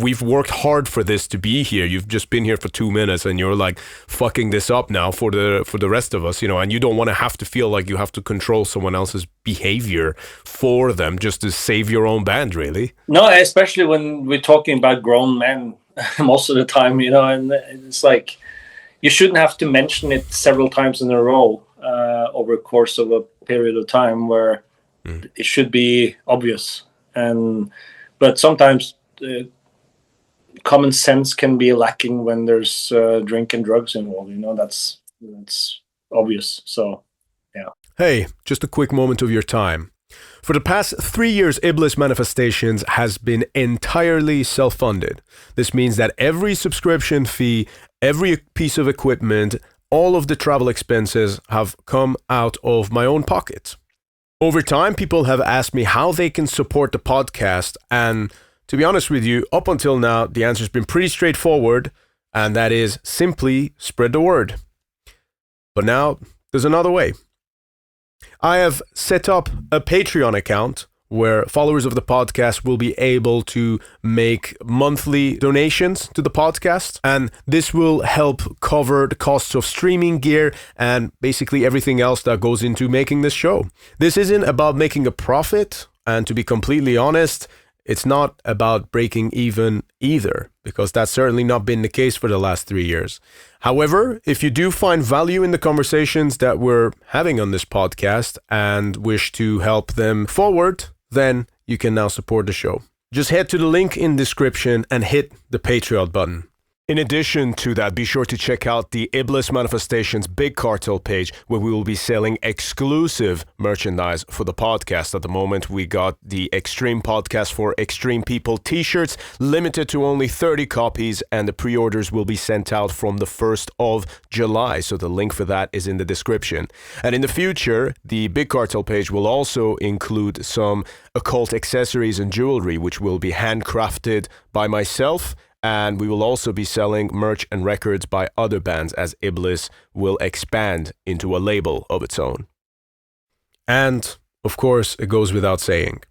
we've worked hard for this to be here. You've just been here for 2 minutes and you're like fucking this up now for the rest of us, and you don't want to have to feel like you have to control someone else's behavior for them just to save your own band, really. No, especially when we're talking about grown men most of the time, and it's like you shouldn't have to mention it several times in a row over the course of a period of time where it should be obvious, but sometimes common sense can be lacking when there's drink and drugs involved. That's obvious. So, yeah. Hey, just a quick moment of your time. For the past 3 years, Iblis Manifestations has been entirely self-funded. This means that every subscription fee, every piece of equipment, all of the travel expenses have come out of my own pocket. Over time, people have asked me how they can support the podcast, and to be honest with you, up until now, the answer's been pretty straightforward, and that is simply spread the word. But now, there's another way. I have set up a Patreon account where followers of the podcast will be able to make monthly donations to the podcast, and this will help cover the costs of streaming gear and basically everything else that goes into making this show. This isn't about making a profit. And to be completely honest, it's not about breaking even either, because that's certainly not been the case for the last 3 years. However, if you do find value in the conversations that we're having on this podcast and wish to help them forward, then you can now support the show. Just head to the link in description and hit the Patreon button. In addition to that, be sure to check out the Iblis Manifestations Big Cartel page, where we will be selling exclusive merchandise for the podcast. At the moment, we got the Extreme Podcast for Extreme People t-shirts, limited to only 30 copies, and the pre-orders will be sent out from the 1st of July. So the link for that is in the description. And in the future, the Big Cartel page will also include some occult accessories and jewelry, which will be handcrafted by myself. And we will also be selling merch and records by other bands, as Iblis will expand into a label of its own. And, of course, it goes without saying,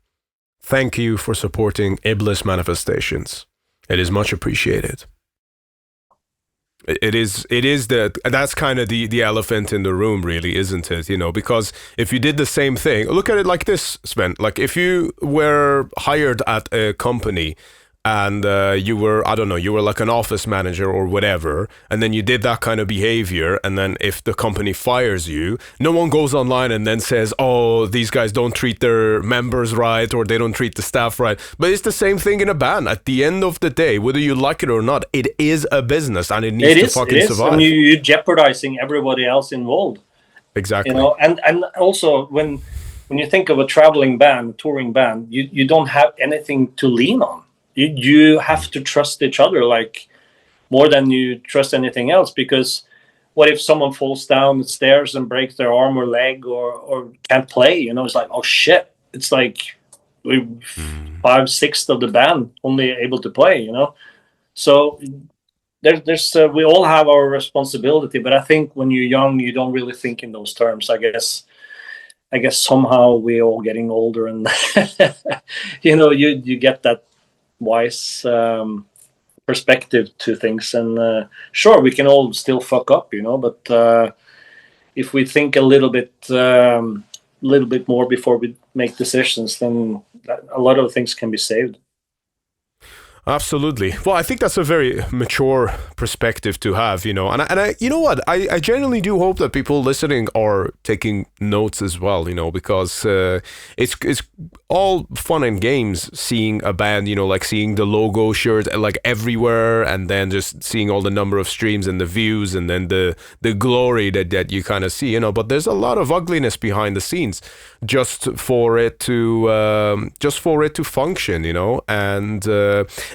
thank you for supporting Iblis Manifestations. It is much appreciated. That's kind of the elephant in the room, really, isn't it? You know, because if you did the same thing, look at it like this, Sven. Like, if you were hired at a company and you were like an office manager or whatever, and then you did that kind of behavior, and then if the company fires you, no one goes online and then says, oh, these guys don't treat their members right, or they don't treat the staff right. But it's the same thing in a band. At the end of the day, whether you like it or not, it is a business, and it needs to fucking survive. And you're jeopardizing everybody else involved. Exactly. You know, and also when you think of a traveling band, touring band, you don't have anything to lean on. You have to trust each other, like, more than you trust anything else, because what if someone falls down the stairs and breaks their arm or leg or can't play? You know, it's like, oh shit, it's like 5/6 of the band only able to play, you know. So there's we all have our responsibility, but I think when you're young, you don't really think in those terms. I guess somehow we're all getting older, and you know, you get that wise perspective to things, and sure, we can all still fuck up, you know, but if we think a little bit more before we make decisions, then a lot of things can be saved. Absolutely. Well, I think that's a very mature perspective to have, you know. And I you know what? I genuinely do hope that people listening are taking notes as well, you know, because it's all fun and games seeing a band, you know, like seeing the logo shirt like everywhere, and then just seeing all the number of streams and the views, and then the glory that you kind of see, you know. But there's a lot of ugliness behind the scenes just for it to function, you know.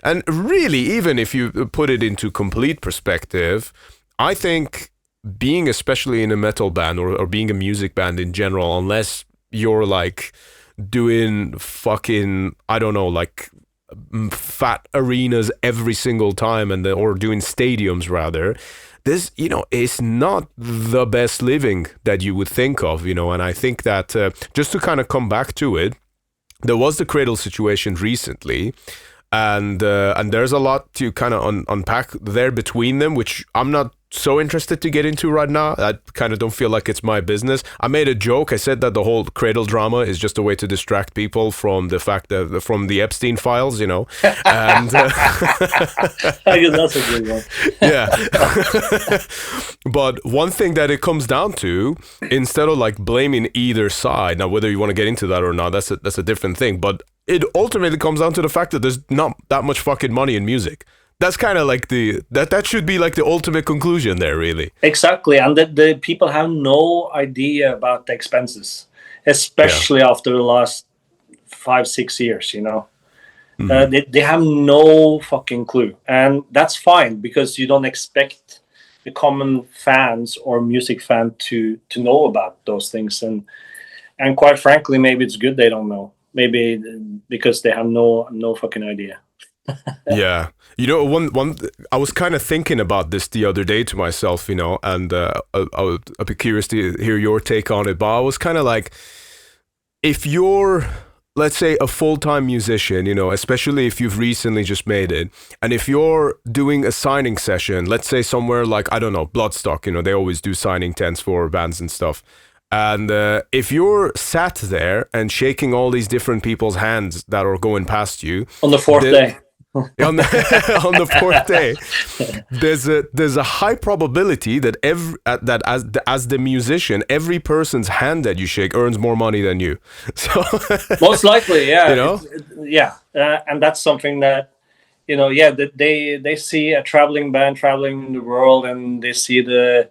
And really, even if you put it into complete perspective, I think being especially in a metal band or being a music band in general, unless you're like doing fucking, I don't know, like fat arenas every single time or doing stadiums rather, this, you know, is not the best living that you would think of, you know. And I think that just to kind of come back to it, there was the Cradle situation recently. And there's a lot to kind of unpack there between them, which I'm not so interested to get into right now. I kind of don't feel like it's my business. I made a joke. I said that the whole Cradle drama is just a way to distract people from the fact that from the Epstein files, you know. And I guess that's a good one. Yeah. But one thing that it comes down to, instead of like blaming either side, now whether you want to get into that or not, that's a different thing. But it ultimately comes down to the fact that there's not that much fucking money in music. That's kind of like that should be like the ultimate conclusion there, really. Exactly, and the people have no idea about the expenses, especially after the last 5-6 years, you know. Mm-hmm. They have no fucking clue, and that's fine, because you don't expect the common fans or music fan to know about those things, and quite frankly, maybe it's good they don't know. Maybe because they have no fucking idea. Yeah, you know, one I was kind of thinking about this the other day to myself, you know, and I'll be curious to hear your take on it. But I was kind of like, if you're, let's say, a full-time musician, you know, especially if you've recently just made it, and if you're doing a signing session, let's say somewhere like, I don't know, Bloodstock, you know, they always do signing tents for bands and stuff. And if you're sat there and shaking all these different people's hands that are going past you on the fourth day, on the fourth day, there's a high probability that as the musician, every person's hand that you shake earns more money than you. So most likely, yeah, you know, and that's something that, you know, yeah, that they see a traveling band traveling the world, and they see the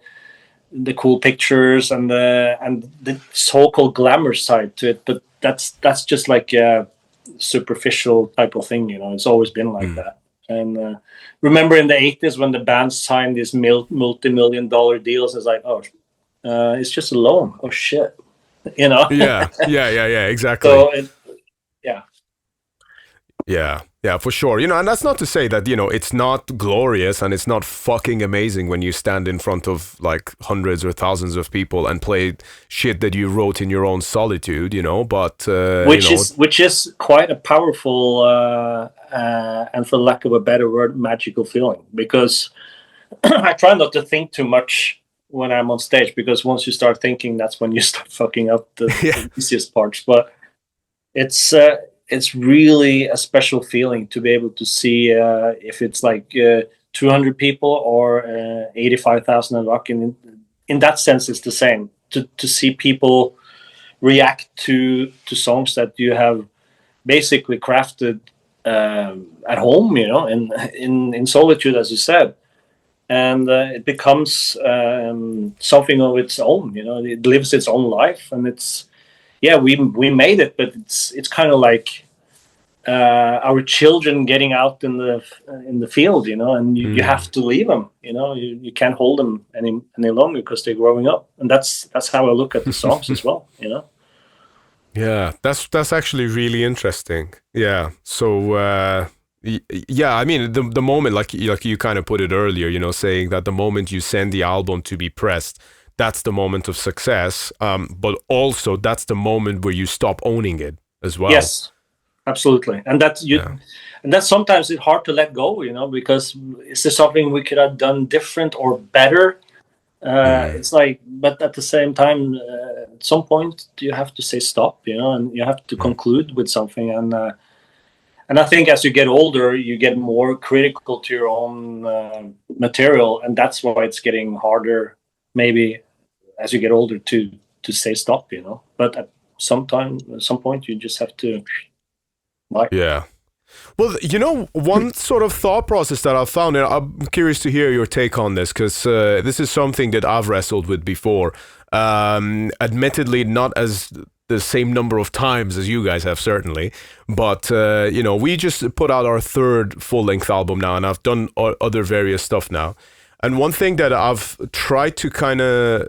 cool pictures and the so-called glamour side to it, but that's just like a superficial type of thing, you know. It's always been like that. And remember in the 80s when the bands signed these multi-million-dollar deals, it's like, oh, it's just a loan. Oh shit, you know. yeah, exactly. So Yeah, for sure. You know, and that's not to say that, you know, it's not glorious and it's not fucking amazing when you stand in front of like hundreds or thousands of people and play shit that you wrote in your own solitude, you know, but which is quite a powerful and, for lack of a better word, magical feeling, because I try not to think too much when I'm on stage, because once you start thinking, that's when you start fucking up the easiest parts. But it's really a special feeling to be able to see if it's like 200 people or 85,000 at Wacken. In that sense, it's the same. To see people react to songs that you have basically crafted at home, you know, in solitude, as you said. And it becomes something of its own, you know. It lives its own life, and it's, yeah, we made it, but it's kind of like our children getting out in the field, you know, and you have to leave them, you know. You can't hold them any longer because they're growing up, and that's how I look at the songs as well, you know. Yeah, that's actually really interesting. Yeah, so yeah, I mean the moment, like you kind of put it earlier, you know, saying that the moment you send the album to be pressed, that's the moment of success, but also that's the moment where you stop owning it as well. Yes, absolutely. And that's sometimes it's hard to let go, you know, because is there something we could have done different or better? It's like, but at the same time, at some point you have to say stop, you know, and you have to conclude with something. And I think as you get older, you get more critical to your own material, and that's why it's getting harder, maybe, as you get older to say stop, you know. But at some point, you just have to. Bye. Yeah. Well, you know, one sort of thought process that I've found, and I'm curious to hear your take on this, because this is something that I've wrestled with before. Admittedly, not as the same number of times as you guys have, certainly. But, you know, we just put out our third full-length album now, and I've done other various stuff now. And one thing that I've tried to kind of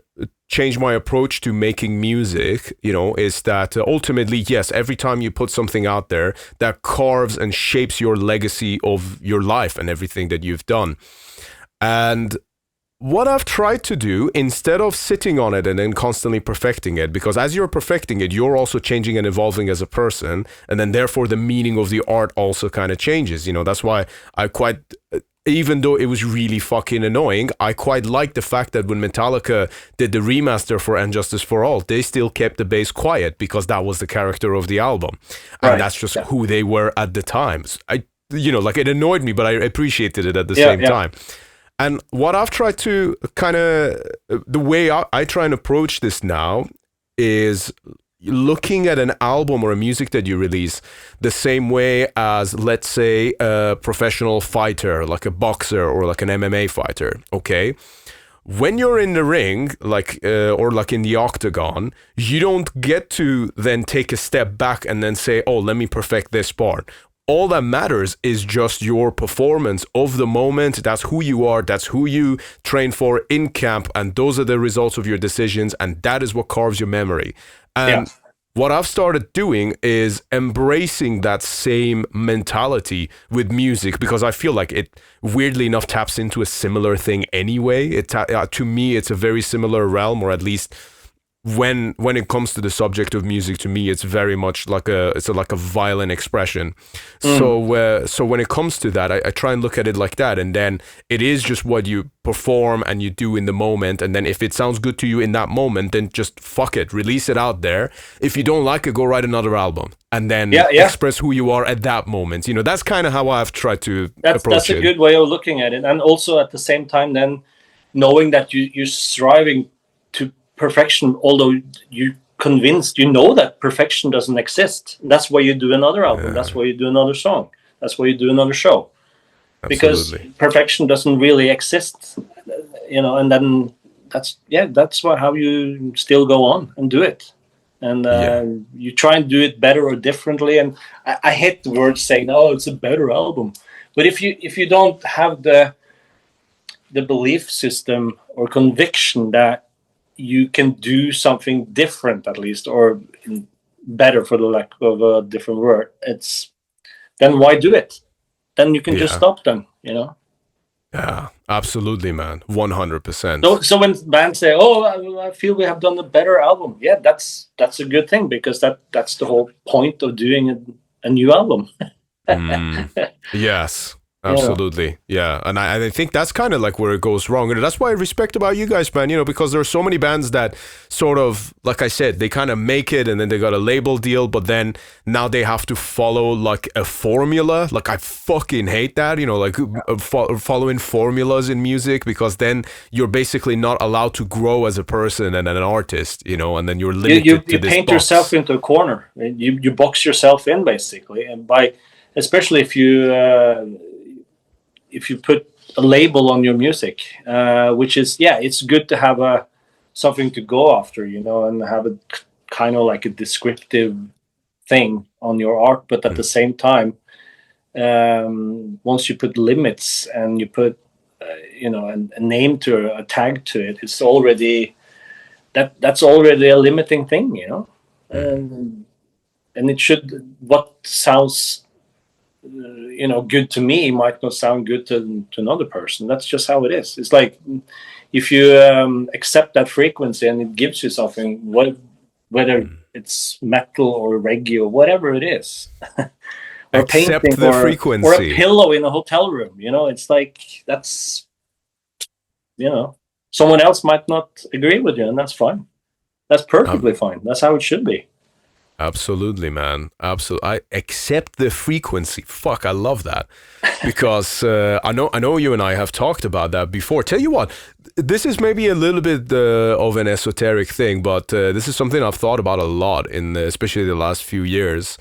change my approach to making music, you know, is that ultimately, yes, every time you put something out there, that carves and shapes your legacy of your life and everything that you've done. And what I've tried to do, instead of sitting on it and then constantly perfecting it, because as you're perfecting it, you're also changing and evolving as a person, and then therefore the meaning of the art also kind of changes. You know, that's why I quite... Even though it was really fucking annoying, I quite liked the fact that when Metallica did the remaster for And Justice for All, they still kept the bass quiet because that was the character of the album. And that's just who they were at the time. You know, like, it annoyed me, but I appreciated it at the same time. And what I've tried to kind of, the way I try and approach this now is looking at an album or a music that you release the same way as, let's say, a professional fighter, like a boxer or like an MMA fighter, okay? When you're in the ring, like or like in the octagon, you don't get to then take a step back and then say, oh, let me perfect this part. All that matters is just your performance of the moment. That's who you are. That's who you train for in camp. And those are the results of your decisions. And that is what carves your memory. And what I've started doing is embracing that same mentality with music, because I feel like it, weirdly enough, taps into a similar thing anyway. To me, it's a very similar realm, or at least when it comes to the subject of music, to me, it's very much like a violent expression. So when it comes to that, I try and look at it like that, and then it is just what you perform and you do in the moment, and then if it sounds good to you in that moment, then just fuck it, release it out there. If you don't like it, go write another album, and then express who you are at that moment. You know, that's kind of how I've tried to approach it. That's a good way of looking at it, and also at the same time, then knowing that you're striving to perfection, although you convinced, you know, that perfection doesn't exist. That's why you do another album. That's why you do another song. That's why you do another show. Because perfection doesn't really exist, you know. And then that's how you still go on and do it. And you try and do it better or differently. And I hate the word saying, "Oh, it's a better album," but if you don't have the belief system or conviction that you can do something different, at least, or better, for the lack of a different word, then why do it? Then you can just stop them, you know? Yeah, absolutely, man. 100%. So when bands say, "Oh, I feel we have done a better album," yeah, that's a good thing, because that's the whole point of doing a new album. Yes. Absolutely. Yeah. And I think that's kind of like where it goes wrong. And that's why I respect about you guys, man, you know, because there are so many bands that sort of, like I said, they kind of make it and then they got a label deal, but then now they have to follow like a formula. Like I fucking hate that, you know, like following formulas in music, because then you're basically not allowed to grow as a person and an artist, you know, and then you're limited to this You paint box. yourself into a corner. You box yourself in, basically. And especially if you put a label on your music, which is, it's good to have something to go after, you know, and have a kind of like a descriptive thing on your art. But at the same time, once you put limits and you put, you know, a name to a tag to it, it's already that's already a limiting thing, you know. And it should, what sounds you know, good to me might not sound good to another person. That's just how it is. It's like, if you accept that frequency and it gives you something, whether it's metal or reggae or whatever it is, or accept painting the frequency, or a pillow in a hotel room, you know, it's like, that's, you know, someone else might not agree with you, and that's fine. That's perfectly fine. That's how it should be. Absolutely, man. Absolutely. I accept the frequency. Fuck, I love that. Because I know you and I have talked about that before. Tell you what, this is maybe a little bit of an esoteric thing, but this is something I've thought about a lot, especially the last few years.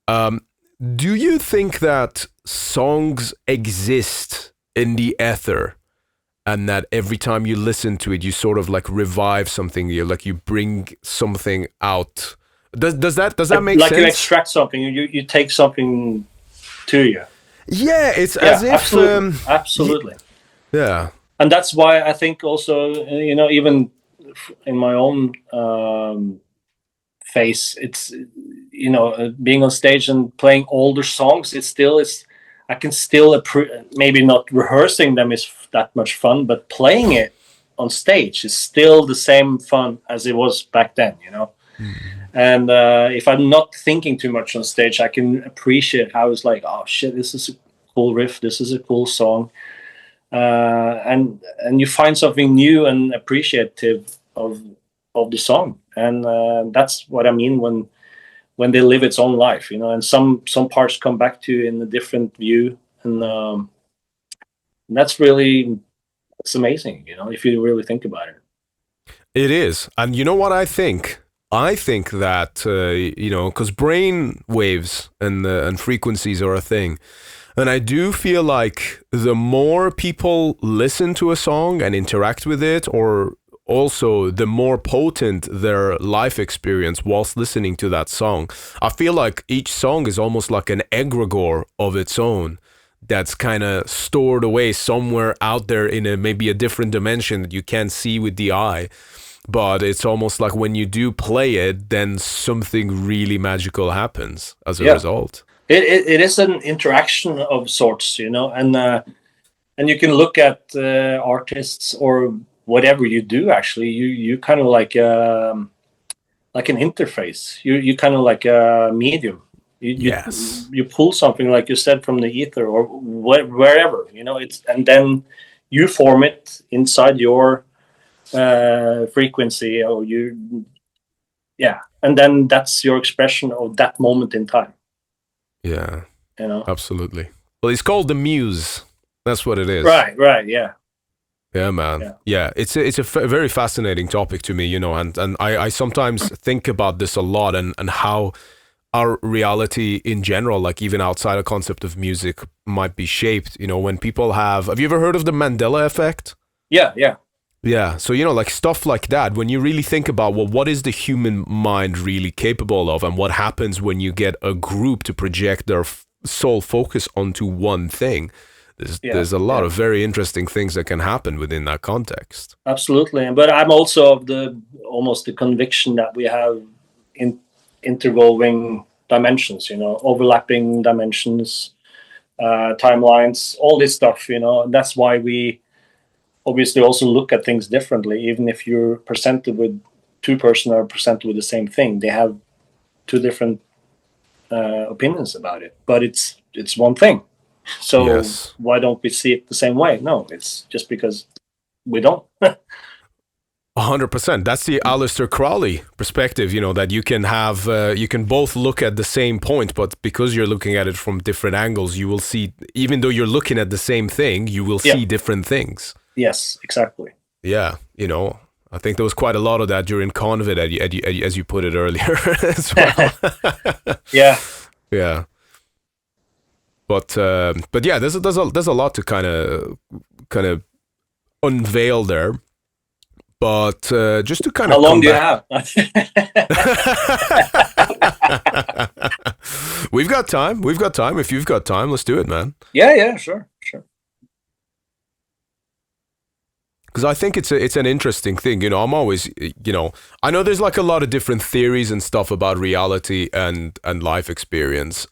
Do you think that songs exist in the ether, and that every time you listen to it, you sort of like revive something, you bring something out? Does that make sense? Like you extract something, you take something to you. Yeah, it's as if absolutely. Yeah, and that's why I think also, you know, even in my own phase, it's, you know, being on stage and playing older songs, I can still maybe not rehearsing them is that much fun, but playing it on stage is still the same fun as it was back then, you know. And if I'm not thinking too much on stage, I can appreciate how it's like, oh shit, this is a cool riff, this is a cool song, and you find something new and appreciative of the song, and that's what I mean when they live its own life, you know. And some parts come back to you in a different view, and that's amazing, you know, if you really think about it. It is. And you know what I think? I think that, you know, because brain waves and frequencies are a thing. And I do feel like the more people listen to a song and interact with it, or also the more potent their life experience whilst listening to that song, I feel like each song is almost like an egregore of its own that's kind of stored away somewhere out there in maybe a different dimension that you can't see with the eye. But it's almost like when you do play it, then something really magical happens as a result. It is an interaction of sorts, you know, and you can look at artists or whatever you do. Actually, you kind of like like an interface. You kind of like a medium. You pull something, like you said, from the ether or wherever, you know. And then you form it inside your frequency, or and then that's your expression of that moment in time. Yeah, you know. Absolutely. Well, it's called the muse. That's what it is. Right, yeah. Yeah, man. Yeah, it's a very fascinating topic to me, you know, and I sometimes think about this a lot, and how our reality in general, like even outside a concept of music, might be shaped, you know, when people have you ever heard of the Mandela effect? Yeah, so, you know, like stuff like that, when you really think about, well, what is the human mind really capable of, and what happens when you get a group to project their sole focus onto one thing. There's a lot of very interesting things that can happen within that context. Absolutely. But I'm also of almost the conviction that we have interwoven dimensions, you know, overlapping dimensions, timelines, all this stuff, you know. And that's why we obviously also look at things differently. Even if you're presented with two person are presented with the same thing, they have two different opinions about it, but it's one thing. So why don't we see it the same way? No, it's just because we don't. 100%. That's the Aleister Crowley perspective, you know, that you can have, you can both look at the same point, but because you're looking at it from different angles, you will see, even though you're looking at the same thing, you will see different things. Yes, exactly. Yeah, you know, I think there was quite a lot of that during Convid, as you put it earlier as well. Yeah. But yeah, there's a lot to kind of unveil there. But just to kind of, how long do you have? We've got time. If you've got time, let's do it, man. Yeah, sure. Because I think it's an interesting thing, you know. I'm always, you know, I know there's like a lot of different theories and stuff about reality and life experience,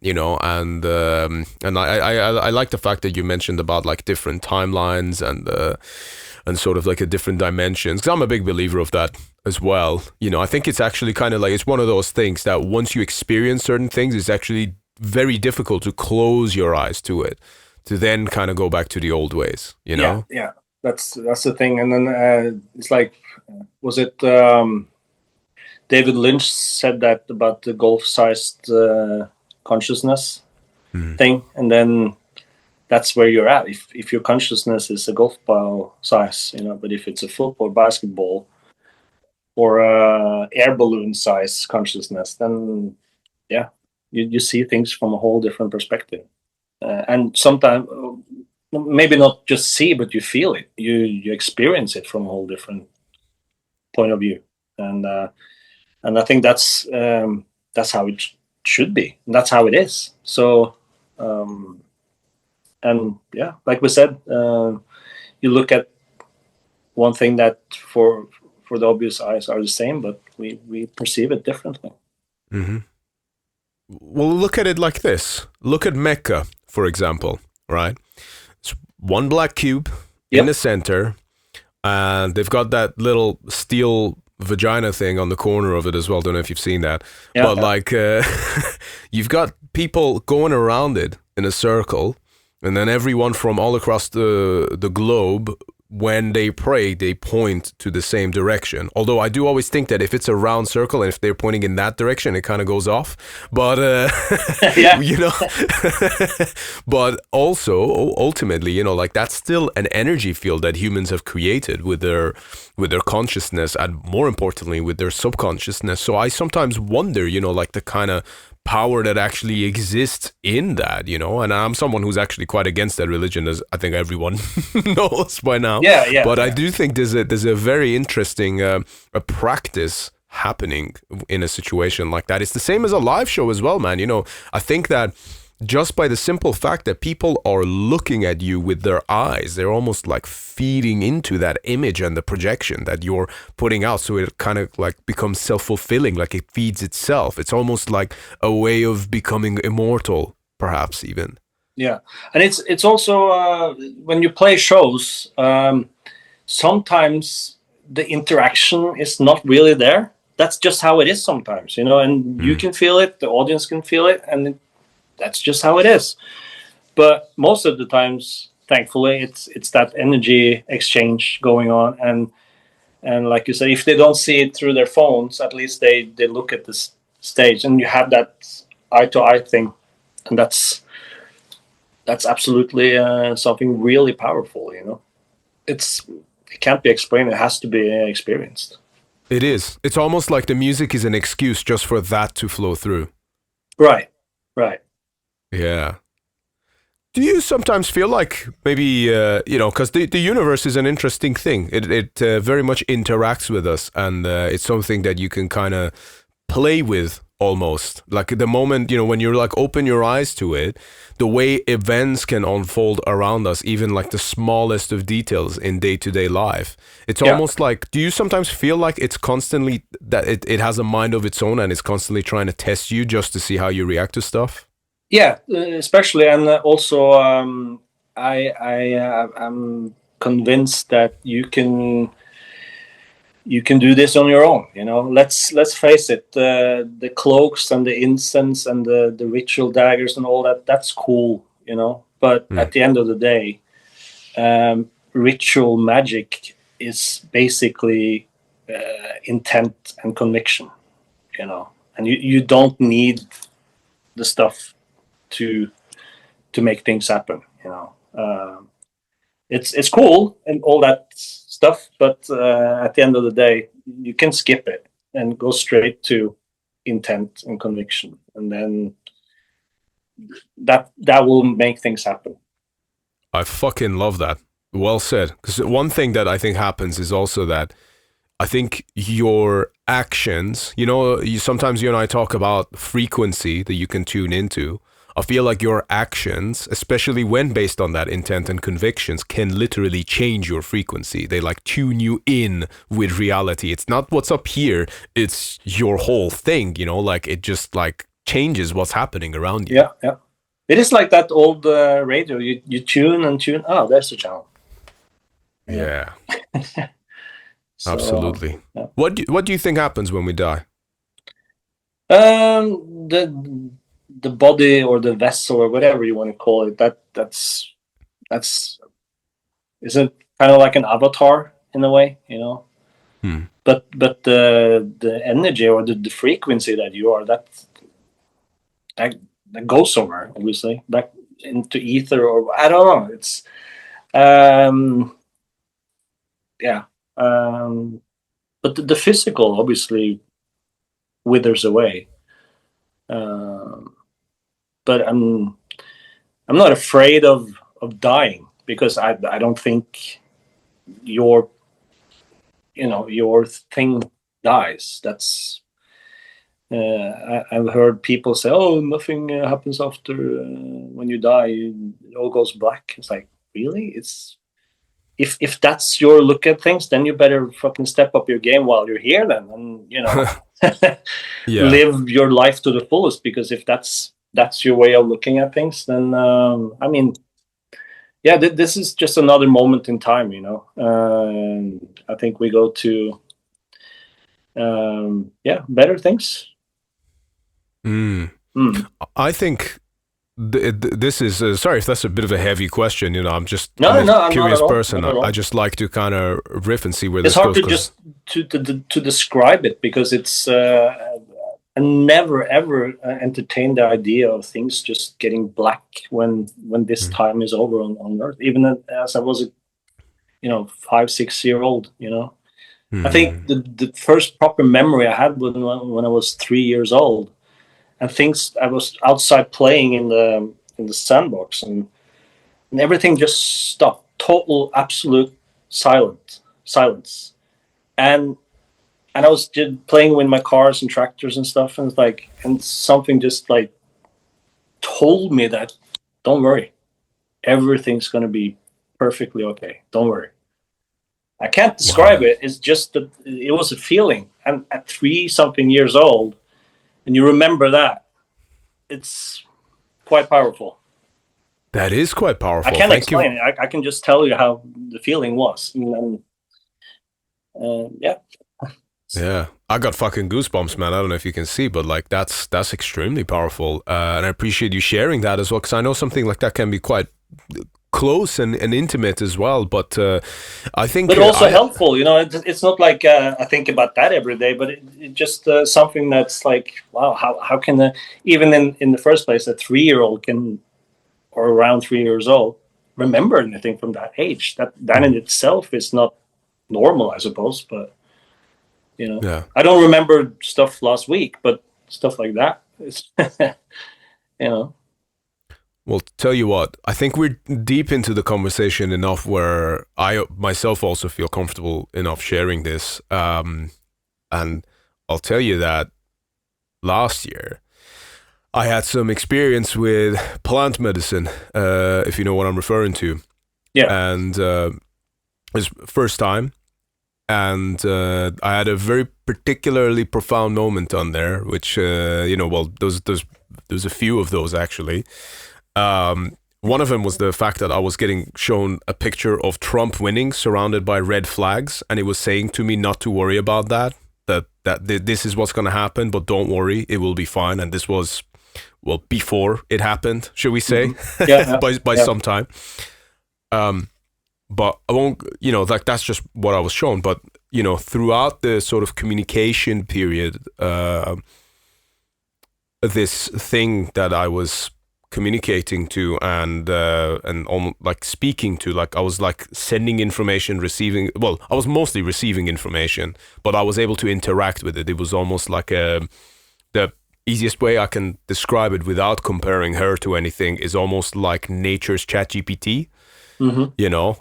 you know, and I like the fact that you mentioned about like different timelines and sort of like a different dimensions. Because I'm a big believer of that as well. You know, I think it's actually kind of like, it's one of those things that once you experience certain things, it's actually very difficult to close your eyes to it, to then kind of go back to the old ways, you know? Yeah. That's the thing. And then it's like, was it David Lynch said that about the golf-sized consciousness thing, and then that's where you're at. If your consciousness is a golf ball size, you know, but if it's a football, basketball, or air balloon size consciousness, then you see things from a whole different perspective, and sometimes. Maybe not just see, but you feel it. You experience it from a whole different point of view, and I think that's how it should be, and that's how it is. So, and yeah, like we said, you look at one thing that for the obvious eyes are the same, but we perceive it differently. Mm-hmm. Well, look at it like this. Look at Mecca, for example, right? One black cube in the center, and they've got that little steel vagina thing on the corner of it as well. Don't know if you've seen that, but like you've got people going around it in a circle, and then everyone from all across the globe, when they pray, they point to the same direction. Although I do always think that if it's a round circle and if they're pointing in that direction, it kind of goes off. But, you know, but also ultimately, you know, like that's still an energy field that humans have created with their consciousness, and more importantly, with their subconsciousness. So I sometimes wonder, you know, like the kind of power that actually exists in that, you know. And I'm someone who's actually quite against that religion, as I think everyone knows by now. But I do think there's a very interesting a practice happening in a situation like that. It's the same as a live show as well, man. You know, I think that just by the simple fact that people are looking at you with their eyes, they're almost like feeding into that image and the projection that you're putting out. So it kind of like becomes self-fulfilling, like it feeds itself. It's almost like a way of becoming immortal, perhaps even. Yeah. And it's also when you play shows, sometimes the interaction is not really there. that's just how it is sometimes, you know, and you can feel it, the audience can feel it, and that's just how it is. But most of the times, thankfully, it's that energy exchange going on, and like you say, if they don't see it through their phones, at least they look at this stage, and you have that eye to eye thing, and that's absolutely something really powerful, you know. It can't be explained, it has to be experienced. It is. It's almost like the music is an excuse just for that to flow through. Right. Yeah. Do you sometimes feel like maybe, you know, because the universe is an interesting thing. It very much interacts with us, and it's something that you can kind of play with almost. Like the moment, you know, when you're like open your eyes to it, the way events can unfold around us, even like the smallest of details in day-to-day life. It's almost like, do you sometimes feel like it's constantly, that it has a mind of its own and it's constantly trying to test you just to see how you react to stuff? Yeah, especially, and also I'm convinced that you can do this on your own. You know, let's face it. The cloaks and the incense and the ritual daggers and all that, that's cool. You know, but at the end of the day, ritual magic is basically intent and conviction. You know, and you don't need the stuff to make things happen, you know. It's cool and all that stuff, but at the end of the day, you can skip it and go straight to intent and conviction, and then that will make things happen. I fucking love that. Well said. Because one thing that I think happens is also that I think your actions, you know, sometimes you and I talk about frequency that you can tune into. I feel like your actions, especially when based on that intent and convictions, can literally change your frequency. They like tune you in with reality. It's not what's up here, it's your whole thing, you know, like it just like changes what's happening around you. Yeah. It is like that old radio. You tune and tune. Oh, there's the channel. Yeah. So, absolutely. Yeah. What do you think happens when we die? The body or the vessel or whatever you want to call it, that's isn't kind of like an avatar in a way, you know. But the energy or the frequency that you are, that goes somewhere, obviously, back into ether, or I don't know. It's but the physical obviously withers away. But I'm not afraid of dying, because I don't think your thing dies. That's I've heard people say, "Oh, nothing happens after when you die. It all goes black." It's like, really? It's if that's your look at things, then you better fucking step up your game while you're here, then, and you know, live your life to the fullest. Because if that's your way of looking at things, then I mean, yeah, this is just another moment in time, you know. I think we go to better things. I think this is sorry if that's a bit of a heavy question. You know, I'm a curious person. I just like to kind of riff and see where this goes. It's hard to describe it, because it's I never ever entertained the idea of things just getting black when this time is over on Earth. Even as I was a 5-6 year old, you know. I think the first proper memory I had when I was 3 years old, and I was outside playing in the sandbox, and everything just stopped. Total, absolute silence. And I was just playing with my cars and tractors and stuff, and something just like told me that, don't worry, everything's gonna be perfectly okay. Don't worry. I can't describe it. It's just that it was a feeling. And at 3-something years old, and you remember that, it's quite powerful. That is quite powerful. I can't explain it. I can just tell you how the feeling was. And yeah. Yeah, I got fucking goosebumps, man. I don't know if you can see, but like that's extremely powerful, and I appreciate you sharing that as well, because I know something like that can be quite close and intimate as well. But I think But also helpful, you know. It's not like I think about that every day, but it just something that's like, wow, how can even in the first place a 3-year-old can, or around 3 years old, remember anything from that age? That in itself is not normal, I suppose. But you know, yeah. I don't remember stuff last week, but stuff like that is, you know. Well, tell you what, I think we're deep into the conversation enough where I myself also feel comfortable enough sharing this. And I'll tell you that last year I had some experience with plant medicine, if you know what I'm referring to. Yeah. And it was first time. And I had a very particularly profound moment on there, which, well, there's a few of those actually. One of them was the fact that I was getting shown a picture of Trump winning surrounded by red flags, and it was saying to me not to worry about that, this is what's going to happen, but don't worry, it will be fine. And this was, well, before it happened, should we say, by some time. But I won't, like that's just what I was shown. But, throughout the sort of communication period, this thing that I was communicating to and like speaking to, like I was like sending information, receiving, well, I was mostly receiving information, but I was able to interact with it. It was almost like the easiest way I can describe it without comparing her to anything is almost like nature's ChatGPT,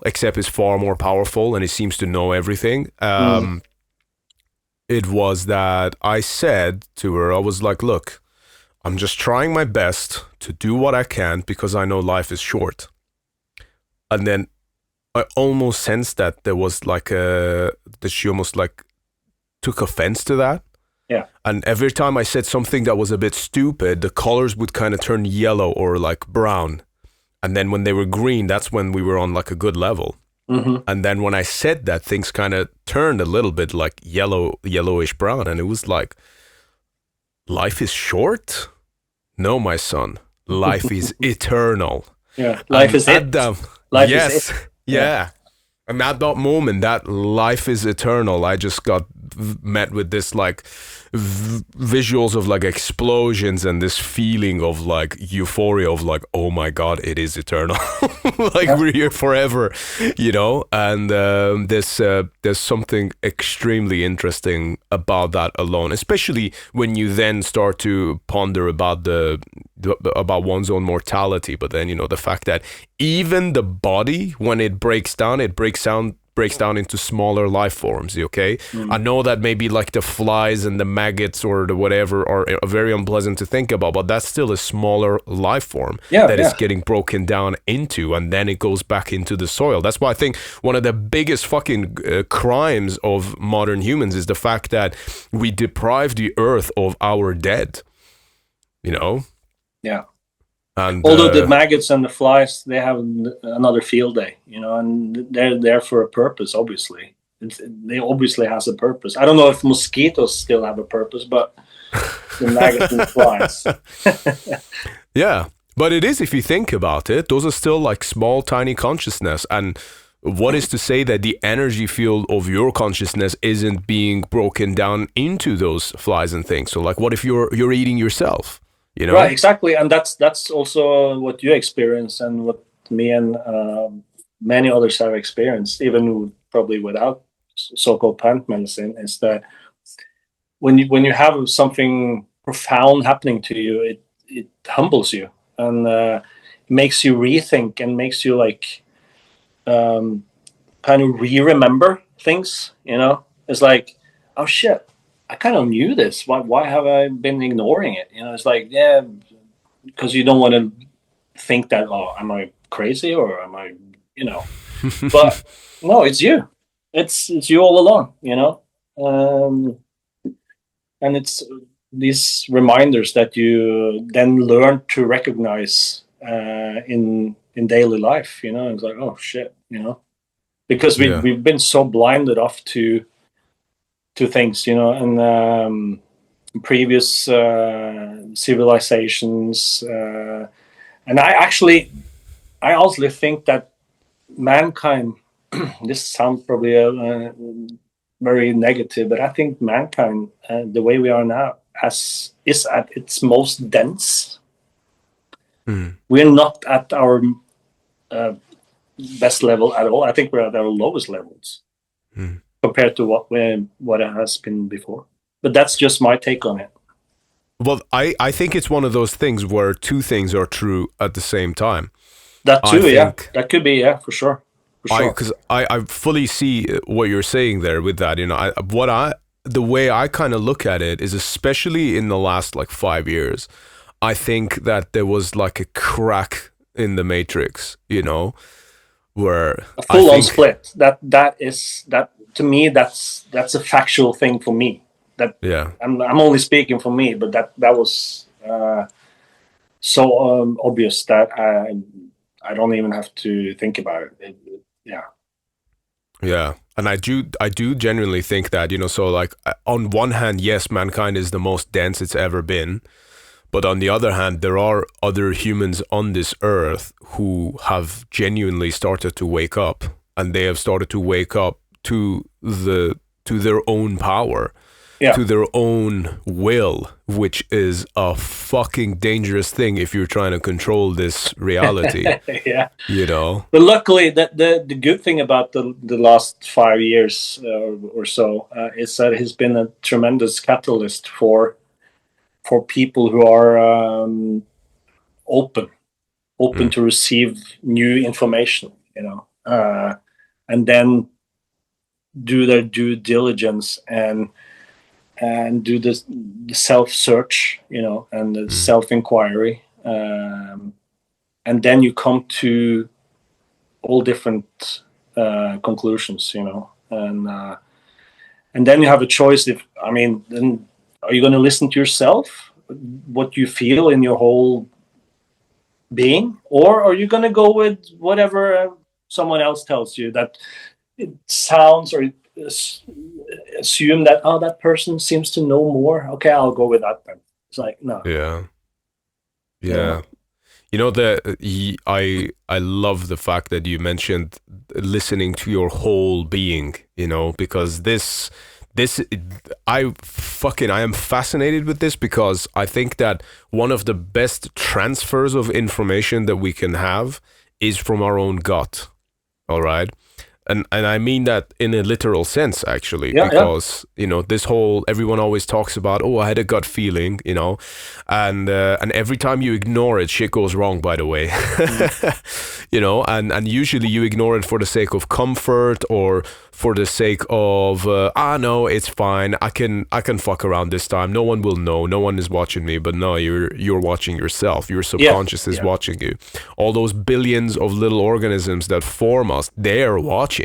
except it's far more powerful and it seems to know everything. It was that I said to her, I was like, look, I'm just trying my best to do what I can because I know life is short. And then I almost sensed that there was like that she almost like took offense to that. Yeah. And every time I said something that was a bit stupid, the colors would kind of turn yellow or like brown. And then when they were green, that's when we were on like a good level. And then when I said that, things kind of turned a little bit like yellowish brown. And it was like, life is short? No, my son. Life is eternal. Yeah, life is it. Life is it. Yeah. And at that moment, that life is eternal, I just got met with this like visuals of like explosions and this feeling of like euphoria of like, oh my God, it is eternal. Like we're here forever, and there's something extremely interesting about that alone, especially when you then start to ponder about about one's own mortality. But then, the fact that even the body, when it breaks down into smaller life forms, okay? I know that maybe like the flies and the maggots or the whatever are very unpleasant to think about, but that's still a smaller life form that is getting broken down into, and then it goes back into the soil. That's why I think one of the biggest fucking crimes of modern humans is the fact that we deprive the earth of our dead, Yeah. And although the maggots and the flies, they have another field day, and they're there for a purpose. Obviously, they obviously has a purpose. I don't know if mosquitoes still have a purpose, but the maggots and the flies. Yeah, but it is, if you think about it, those are still like small, tiny consciousness. And what is to say that the energy field of your consciousness isn't being broken down into those flies and things? So, like, what if you're eating yourself? Right, exactly, and that's also what you experience, and what me and many others have experienced, even probably without so-called plant medicine, is that when you have something profound happening to you, it humbles you and makes you rethink and makes you like kind of remember things. It's like, oh shit, I kind of knew this. Why have I been ignoring it? It's like, yeah, because you don't want to think that, oh, am I crazy or am I, But no, it's you. It's you all along, and it's these reminders that you then learn to recognize in daily life. It's like, oh shit, because we've been so blinded off to things, and previous civilizations, and I also think that mankind. This sounds probably very negative, but I think mankind, the way we are now, is at its most dense. We're not at our best level at all. I think we're at our lowest levels compared to what it has been before. But that's just my take on it. Well, I think it's one of those things where two things are true at the same time. That too, yeah. That could be, yeah, for sure. Because I fully see what you're saying there with that. The way I kind of look at it is, especially in the last like 5 years, I think that there was like a crack in the matrix, where a full-on split. That to me, that's a factual thing for me. That I'm only speaking for me, but that was so obvious that I don't even have to think about it. Yeah, and I do genuinely think that, so like on one hand, yes, mankind is the most dense it's ever been, but on the other hand, there are other humans on this earth who have genuinely started to wake up, and they have started to wake up to their own power. Yeah. To their own will, which is a fucking dangerous thing if you're trying to control this reality. Yeah. But luckily, the good thing about the last 5 years or so is that it has been a tremendous catalyst for people who are open to receive new information, and then do their due diligence and do the self-search, and the self-inquiry. And then you come to all different conclusions, and then you have a choice. Then are you going to listen to yourself, what you feel in your whole being, or are you going to go with whatever someone else tells you that it sounds, or assume that that person seems to know more. Okay, I'll go with that then. It's like, no. Yeah. I love the fact that you mentioned listening to your whole being, because I am fascinated with this, because I think that one of the best transfers of information that we can have is from our own gut. All right. And I mean that in a literal sense, actually, because this whole, everyone always talks about, I had a gut feeling, and every time you ignore it, shit goes wrong. By the way, and usually you ignore it for the sake of comfort, or for the sake of no, it's fine. I can fuck around this time. No one will know. No one is watching me. But no, you're watching yourself. Your subconscious is watching you. All those billions of little organisms that form us, they're watching.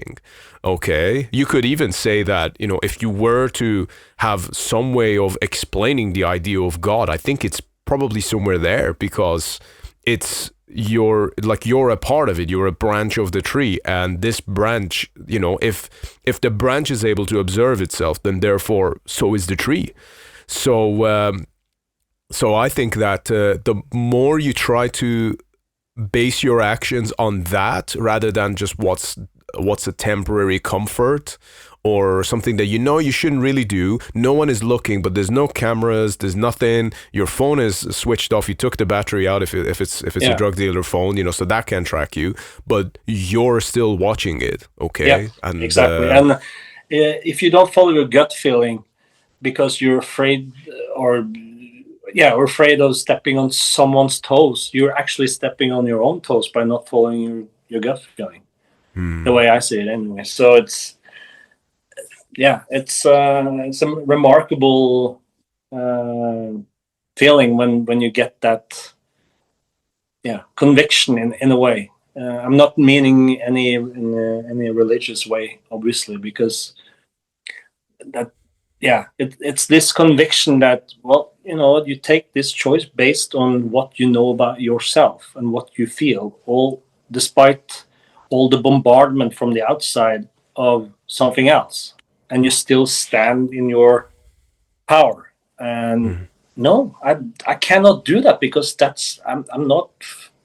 Okay, you could even say that, if you were to have some way of explaining the idea of God, I think it's probably somewhere there, because you're a part of it. You're a branch of the tree, and this branch, if the branch is able to observe itself, then therefore so is the tree. So I think that the more you try to base your actions on that, rather than just what's a temporary comfort, or something that you shouldn't really do. No one is looking, but there's no cameras, there's nothing. Your phone is switched off. You took the battery out if it's a drug dealer phone, so that can track you, but you're still watching it. Okay. Yeah, and exactly. And if you don't follow your gut feeling because you're afraid, or afraid of stepping on someone's toes, you're actually stepping on your own toes by not following your gut feeling. The way I see it, anyway. So it's a remarkable feeling when you get that conviction in a way. I'm not meaning any religious way, obviously, because it's this conviction that, you take this choice based on what you know about yourself and what you feel, all despite all the bombardment from the outside of something else. and you still stand in your power. And no, I cannot do that, because I'm not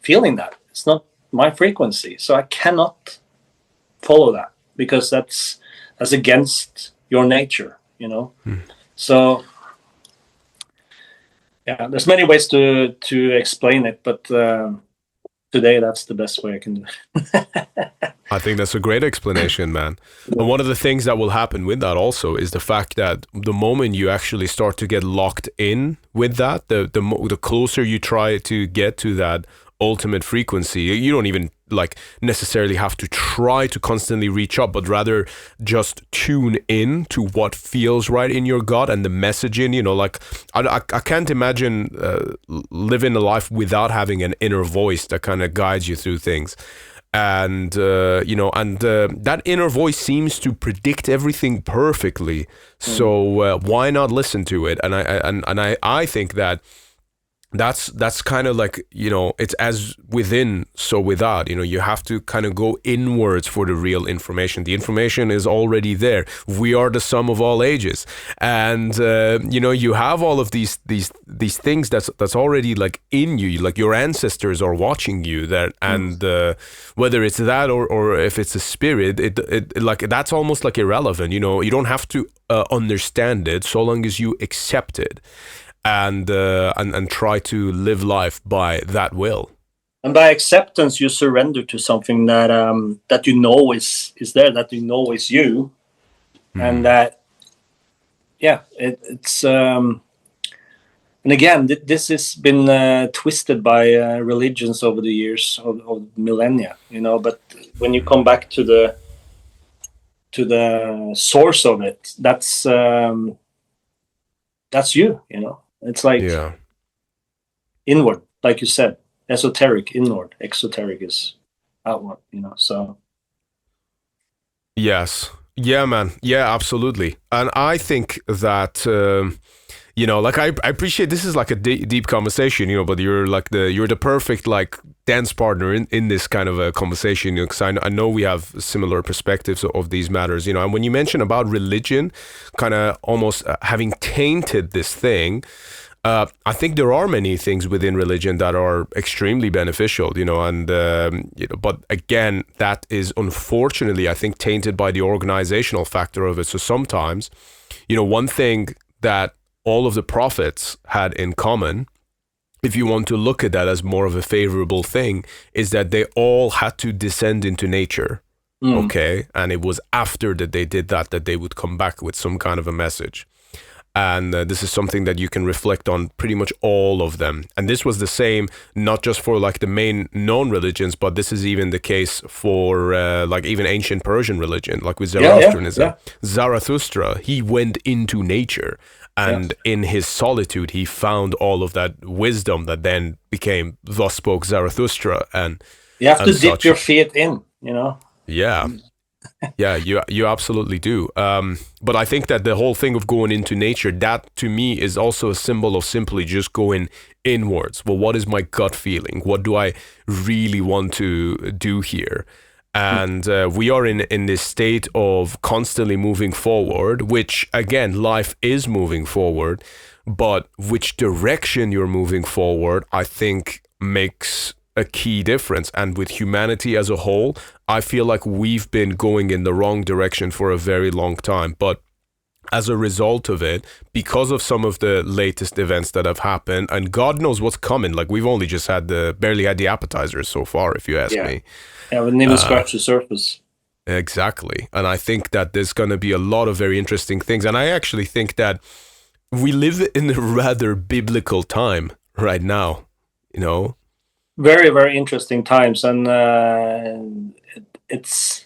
feeling that. It's not my frequency, so I cannot follow that, because that's against your nature, you know. So yeah, there's many ways to explain it, but today that's the best way I can do it. I think that's a great explanation, man. And one of the things that will happen with that also is the fact that the moment you actually start to get locked in with that, the closer you try to get to that ultimate frequency, you don't even like necessarily have to try to constantly reach up, but rather just tune in to what feels right in your gut and the messaging, you know, like I can't imagine living a life without having an inner voice that kind of guides you through things. And you know, and that inner voice seems to predict everything perfectly. So why not listen to it? And I think that that's kind of like, you know, it's as within so without. You know, you have to kind of go inwards for the real information. The information is already there. We are the sum of all ages, and you know, you have all of these things that's already like in you. Like your ancestors are watching you there, and whether it's that or if it's a spirit, it like that's almost like irrelevant. You know, you don't have to understand it so long as you accept it. And try to live life by that will. And by acceptance, you surrender to something that that you know is there, that you know is you, and that it's and again, this has been twisted by religions over the years of millennia, you know. But when you come back to the source of it, that's you, you know. It's like inward, like you said, esoteric, inward, exoteric is outward, you know. So yes, yeah, man, yeah, absolutely. And I think that you know, like I appreciate this is like a deep conversation, you know, but you're the perfect like dance partner in this kind of a conversation, you know, because I know we have similar perspectives of these matters, you know. And when you mention about religion kind of almost having tainted this thing, I think there are many things within religion that are extremely beneficial, you know, and you know, but again, that is unfortunately, I think, tainted by the organizational factor of it. So sometimes, you know, one thing that all of the prophets had in common, if you want to look at that as more of a favorable thing, is that they all had to descend into nature. Okay, and it was after that they did that they would come back with some kind of a message. And this is something that you can reflect on pretty much all of them. And this was the same, not just for like the main known religions, but this is even the case for like even ancient Persian religion, like with Zoroastrianism. Zarathustra, he went into nature, and in his solitude, he found all of that wisdom that then became "Thus spoke Zarathustra." And you have to dip your feet in, you know. Yeah. Yeah, you absolutely do. But I think that the whole thing of going into nature, that to me is also a symbol of simply just going inwards. Well, what is my gut feeling? What do I really want to do here? And we are in this state of constantly moving forward, which again, life is moving forward, but which direction you're moving forward, I think makes a key difference. And with humanity as a whole, I feel like we've been going in the wrong direction for a very long time. But as a result of it, because of some of the latest events that have happened, and God knows what's coming, like we've only just barely had the appetizers so far, if you ask me. Yeah, we didn't even scratch the surface. Exactly. And I think that there's going to be a lot of very interesting things. And I actually think that we live in a rather biblical time right now, you know? Very, very interesting times, and it's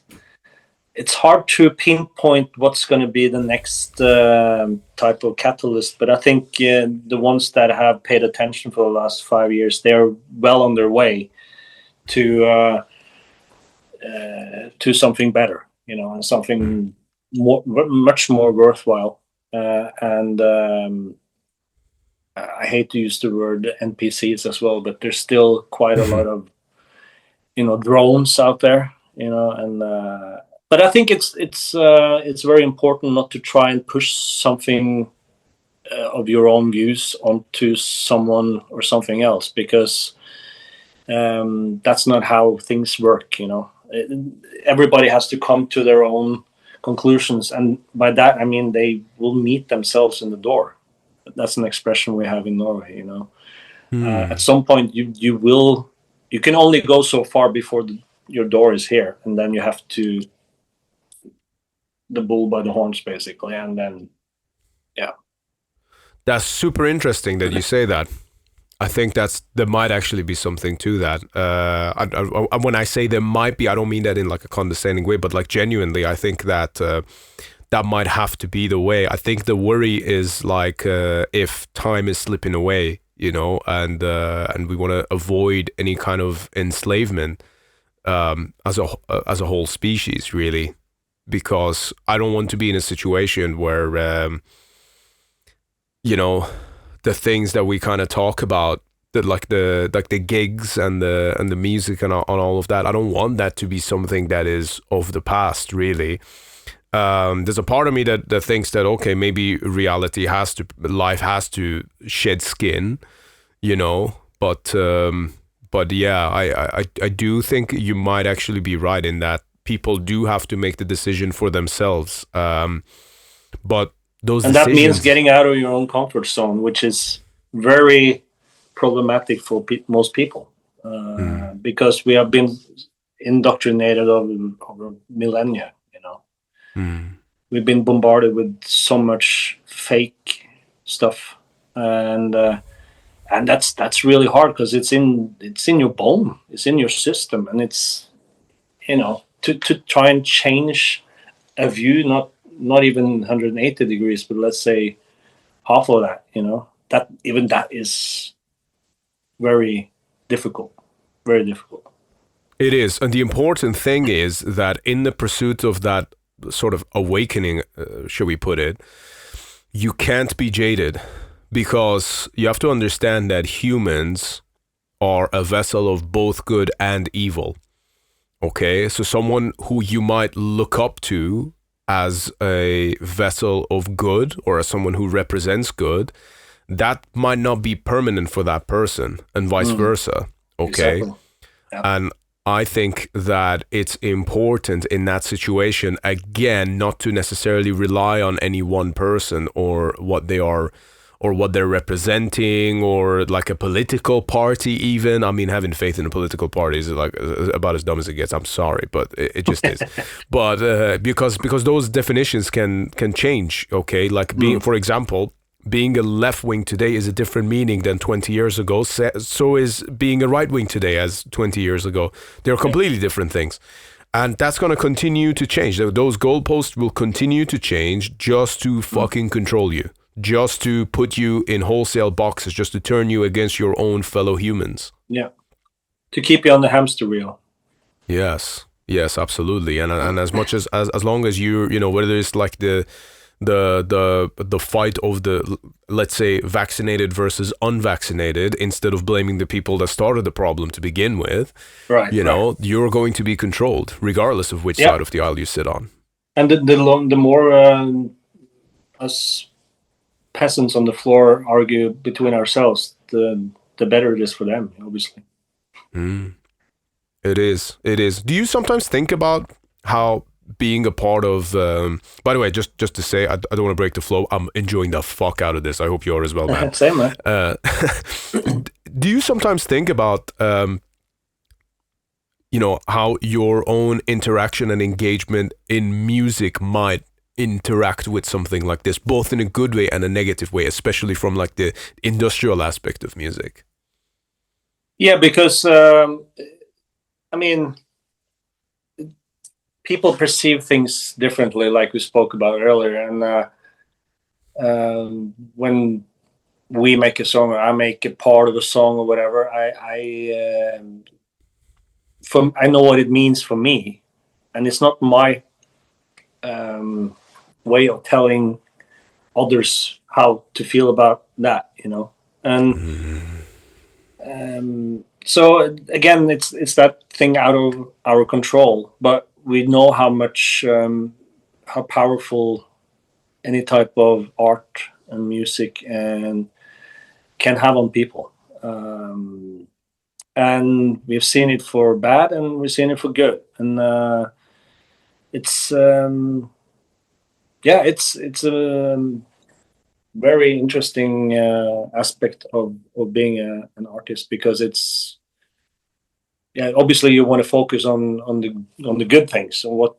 hard to pinpoint what's going to be the next type of catalyst. But I think the ones that have paid attention for the last 5 years, they're well on their way to something better, you know, and something much more worthwhile. And I hate to use the word NPCs as well, but there's still quite a lot of, you know, drones out there, you know, and But I think it's very important not to try and push something of your own views onto someone or something else, because that's not how things work. Everybody has to come to their own conclusions, and by that I mean they will meet themselves in the door. That's an expression we have in Norway. At some point you can only go so far before your door is here, and then you have to the bull by the horns basically, and then That's super interesting that you say that. I think there might actually be something to that. When I say there might be, I don't mean that in like a condescending way, but like genuinely, I think that that might have to be the way. I think the worry is like if time is slipping away, and we want to avoid any kind of enslavement as a whole species, really, because I don't want to be in a situation where the things that we kind of talk about, the gigs and the music and all of that, I don't want that to be something that is of the past, really. There's a part of me that thinks that, okay, maybe life has to shed skin, but yeah, I do think you might actually be right in that people do have to make the decision for themselves. But those and decisions, that means getting out of your own comfort zone, which is very problematic for most people, because we have been indoctrinated over millennia. We've been bombarded with so much fake stuff, and that's really hard because it's in your bone, it's in your system, and it's to try and change a view, not even 180 degrees, but let's say half of that, that is very difficult, very difficult. It is, and the important thing is that in the pursuit of that sort of awakening, shall we put it, you can't be jaded, because you have to understand that humans are a vessel of both good and evil. Okay, so someone who you might look up to as a vessel of good, or as someone who represents good, that might not be permanent for that person, and vice versa. Okay, exactly. Yeah. And I think that it's important in that situation, again, not to necessarily rely on any one person or what they are, or what they're representing, or like a political party even. I mean, having faith in a political party is like about as dumb as it gets. I'm sorry, but it just is. But because those definitions can change, okay? Like for example, being a left wing today is a different meaning than 20 years ago. So is being a right wing today as 20 years ago. They're completely different things. And that's going to continue to change. Those goalposts will continue to change just to fucking control you. Just to put you in wholesale boxes, just to turn you against your own fellow humans. Yeah. To keep you on the hamster wheel. Yes, absolutely. And as much as long as you whether it's like the fight of the, let's say, vaccinated versus unvaccinated, instead of blaming the people that started the problem to begin with, right? You're going to be controlled regardless of which side of the aisle you sit on. And the more us peasants on the floor argue between ourselves, the better it is for them, obviously. It is. Do you sometimes think about how being a part of, by the way, just to say, I don't want to break the flow, I'm enjoying the fuck out of this. I hope you are as well, man. Same, man. Do you sometimes think about how your own interaction and engagement in music might interact with something like this, both in a good way and a negative way, especially from like the industrial aspect of music? Yeah, because people perceive things differently, like we spoke about earlier, and when we make a song, or I make a part of a song or whatever, I know what it means for me, and it's not my way of telling others how to feel about that, and so again, it's that thing out of our control. But we know how much how powerful any type of art and music and can have on people. And we've seen it for bad and we've seen it for good. And it's it's a very interesting aspect of being an artist, because it's obviously you want to focus on the good things and what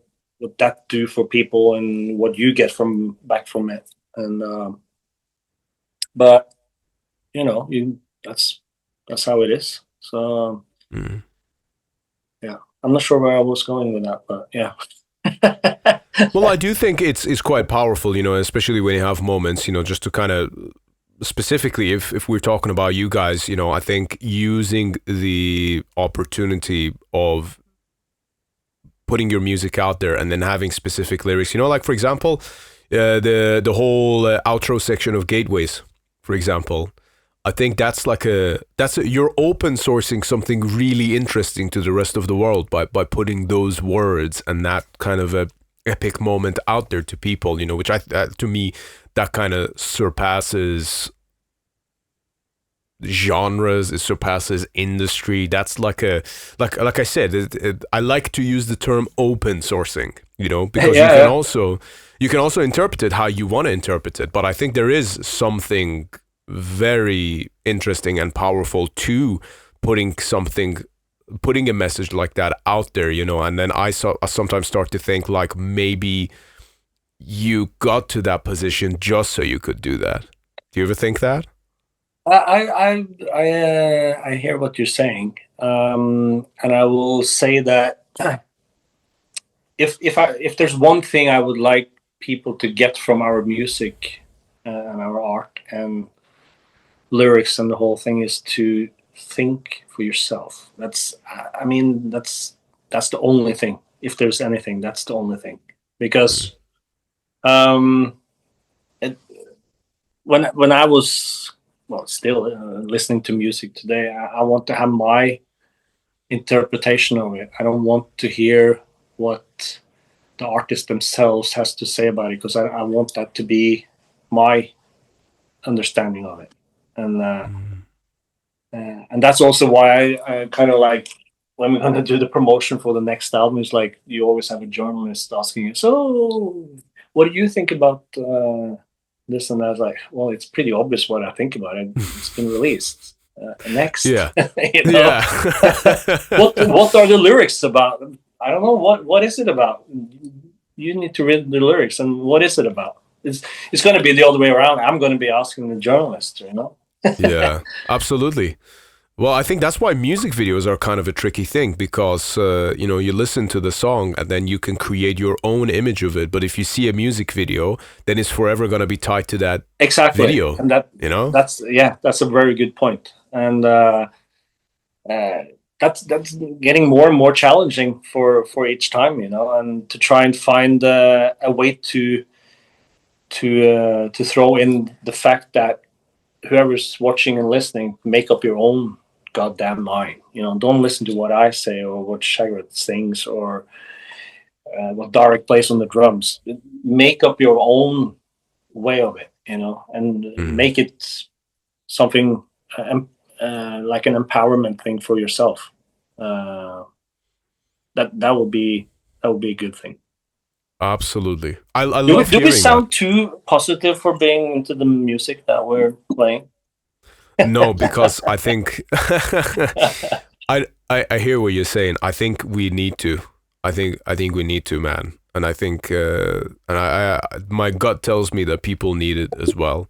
that do for people and what you get back from it. And but that's how it is. So yeah, I'm not sure where I was going with that, but yeah. Well, I do think it's quite powerful, especially when you have moments, just to kind of specifically, if we're talking about you guys, I think using the opportunity of putting your music out there and then having specific lyrics, like for example, the whole outro section of Gateways, for example. I think you're open sourcing something really interesting to the rest of the world by putting those words and that kind of a epic moment out there to people, which to me, that kind of surpasses genres, it surpasses industry. That's like I said, I like to use the term open sourcing, because you can also interpret it how you want to interpret it. But I think there is something very interesting and powerful to putting a message like that out there, and then I sometimes start to think like maybe you got to that position just so you could do that. Do you ever think that? I hear what you're saying, and I will say that if there's one thing I would like people to get from our music and our art and lyrics and the whole thing, is to think for yourself. That's the only thing. If there's anything, that's the only thing. Because when I was still listening to music today, I want to have my interpretation of it. I don't want to hear what the artist themselves has to say about it, because I want that to be my understanding of it. And that's also why I kind of like, when we're going to do the promotion for the next album, it's like you always have a journalist asking you, so what do you think about this? And I was like, well, it's pretty obvious what I think about it. It's been released. Next. Yeah. Yeah. What are the lyrics about? I don't know. What is it about? You need to read the lyrics, and what is it about? It's going to be the other way around. I'm going to be asking the journalist, Yeah, absolutely. Well, I think that's why music videos are kind of a tricky thing, because you listen to the song and then you can create your own image of it. But if you see a music video, then it's forever going to be tied to that video. And that's a very good point. And that's getting more and more challenging for each time, and to try and find a way to throw in the fact that whoever's watching and listening, make up your own goddamn mind. Don't listen to what I say or what Shagrat sings or what Darek plays on the drums. Make up your own way of it, and make it something like an empowerment thing for yourself. That would be a good thing. Absolutely. I love do we sound that. too positive for being into the music that we're playing? No, because I think I hear what you're saying. I think we need to. I think we need to, man. And I think and I my gut tells me that people need it as well.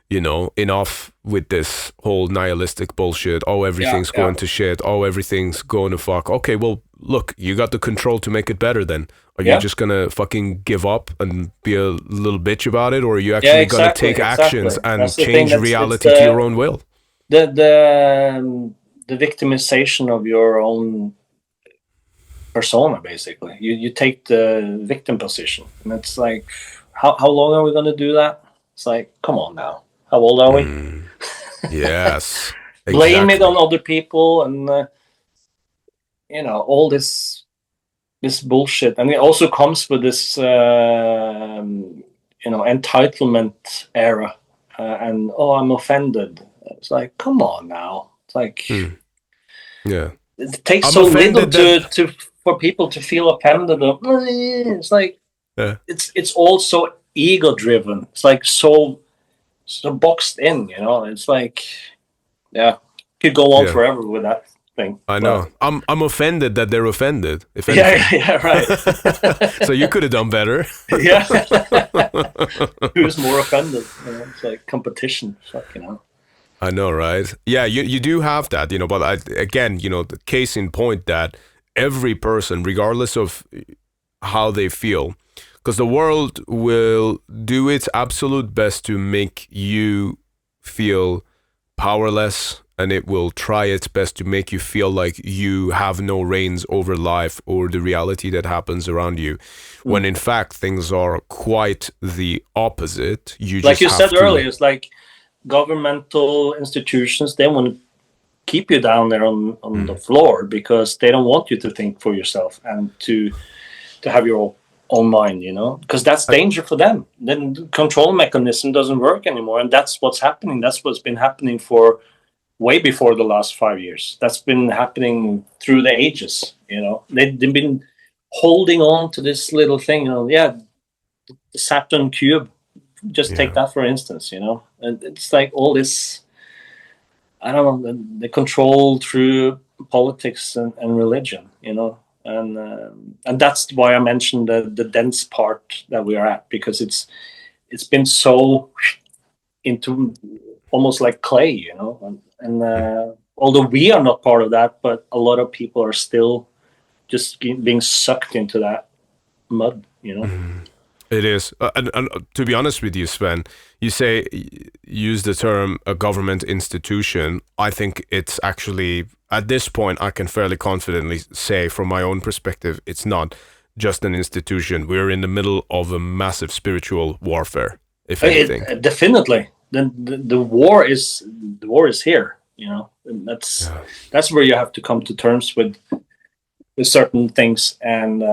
Enough with this whole nihilistic bullshit. Oh, everything's going to shit. Oh, everything's going to fuck. Okay, well, look, you got the control to make it better then. Are you just going to fucking give up and be a little bitch about it? Or are you actually going to take actions and change reality to your own will? The victimization of your own persona, basically. You take the victim position. And it's like, how long are we going to do that? It's like, come on now. How old are we? Yes. Blame it on other people and, all this this bullshit, and it also comes with this entitlement era, and I'm offended. It's like, come on now. It's like, yeah, it takes I'm so little offended to for people to feel offended. It's like, yeah. it's also ego driven. It's like so boxed in, It's like, yeah, could go on Yeah. forever with that thing. I know. I'm offended that they're offended. If Yeah, anything. yeah, right. So you could have done better. Yeah. Who's more offended? It's like competition. Fuck, I know, right? Yeah, you do have that, but again, the case in point that every person, regardless of how they feel, because the world will do its absolute best to make you feel powerless, and it will try its best to make you feel like you have no reins over life or the reality that happens around you, when in fact things are quite the opposite. Like you said earlier, it's like governmental institutions, they want to keep you down there on the floor because they don't want you to think for yourself and to have your own mind, because that's danger for them. Then the control mechanism doesn't work anymore, and that's what's happening. That's what's been happening for way before the last 5 years. That's been happening through the ages. They've been holding on to this little thing. The Saturn cube. Just take that for instance. And it's like all this. I don't know, the control through politics and religion. And that's why I mentioned the dense part that we are at, because it's been so into almost like clay, and although we are not part of that, but a lot of people are still just being sucked into that mud, It is. And to be honest with you, Sven, use the term a government institution. I think it's actually, at this point, I can fairly confidently say from my own perspective, it's not just an institution. We're in the middle of a massive spiritual warfare, if anything. Definitely. The war is here, and that's where you have to come to terms with certain things, and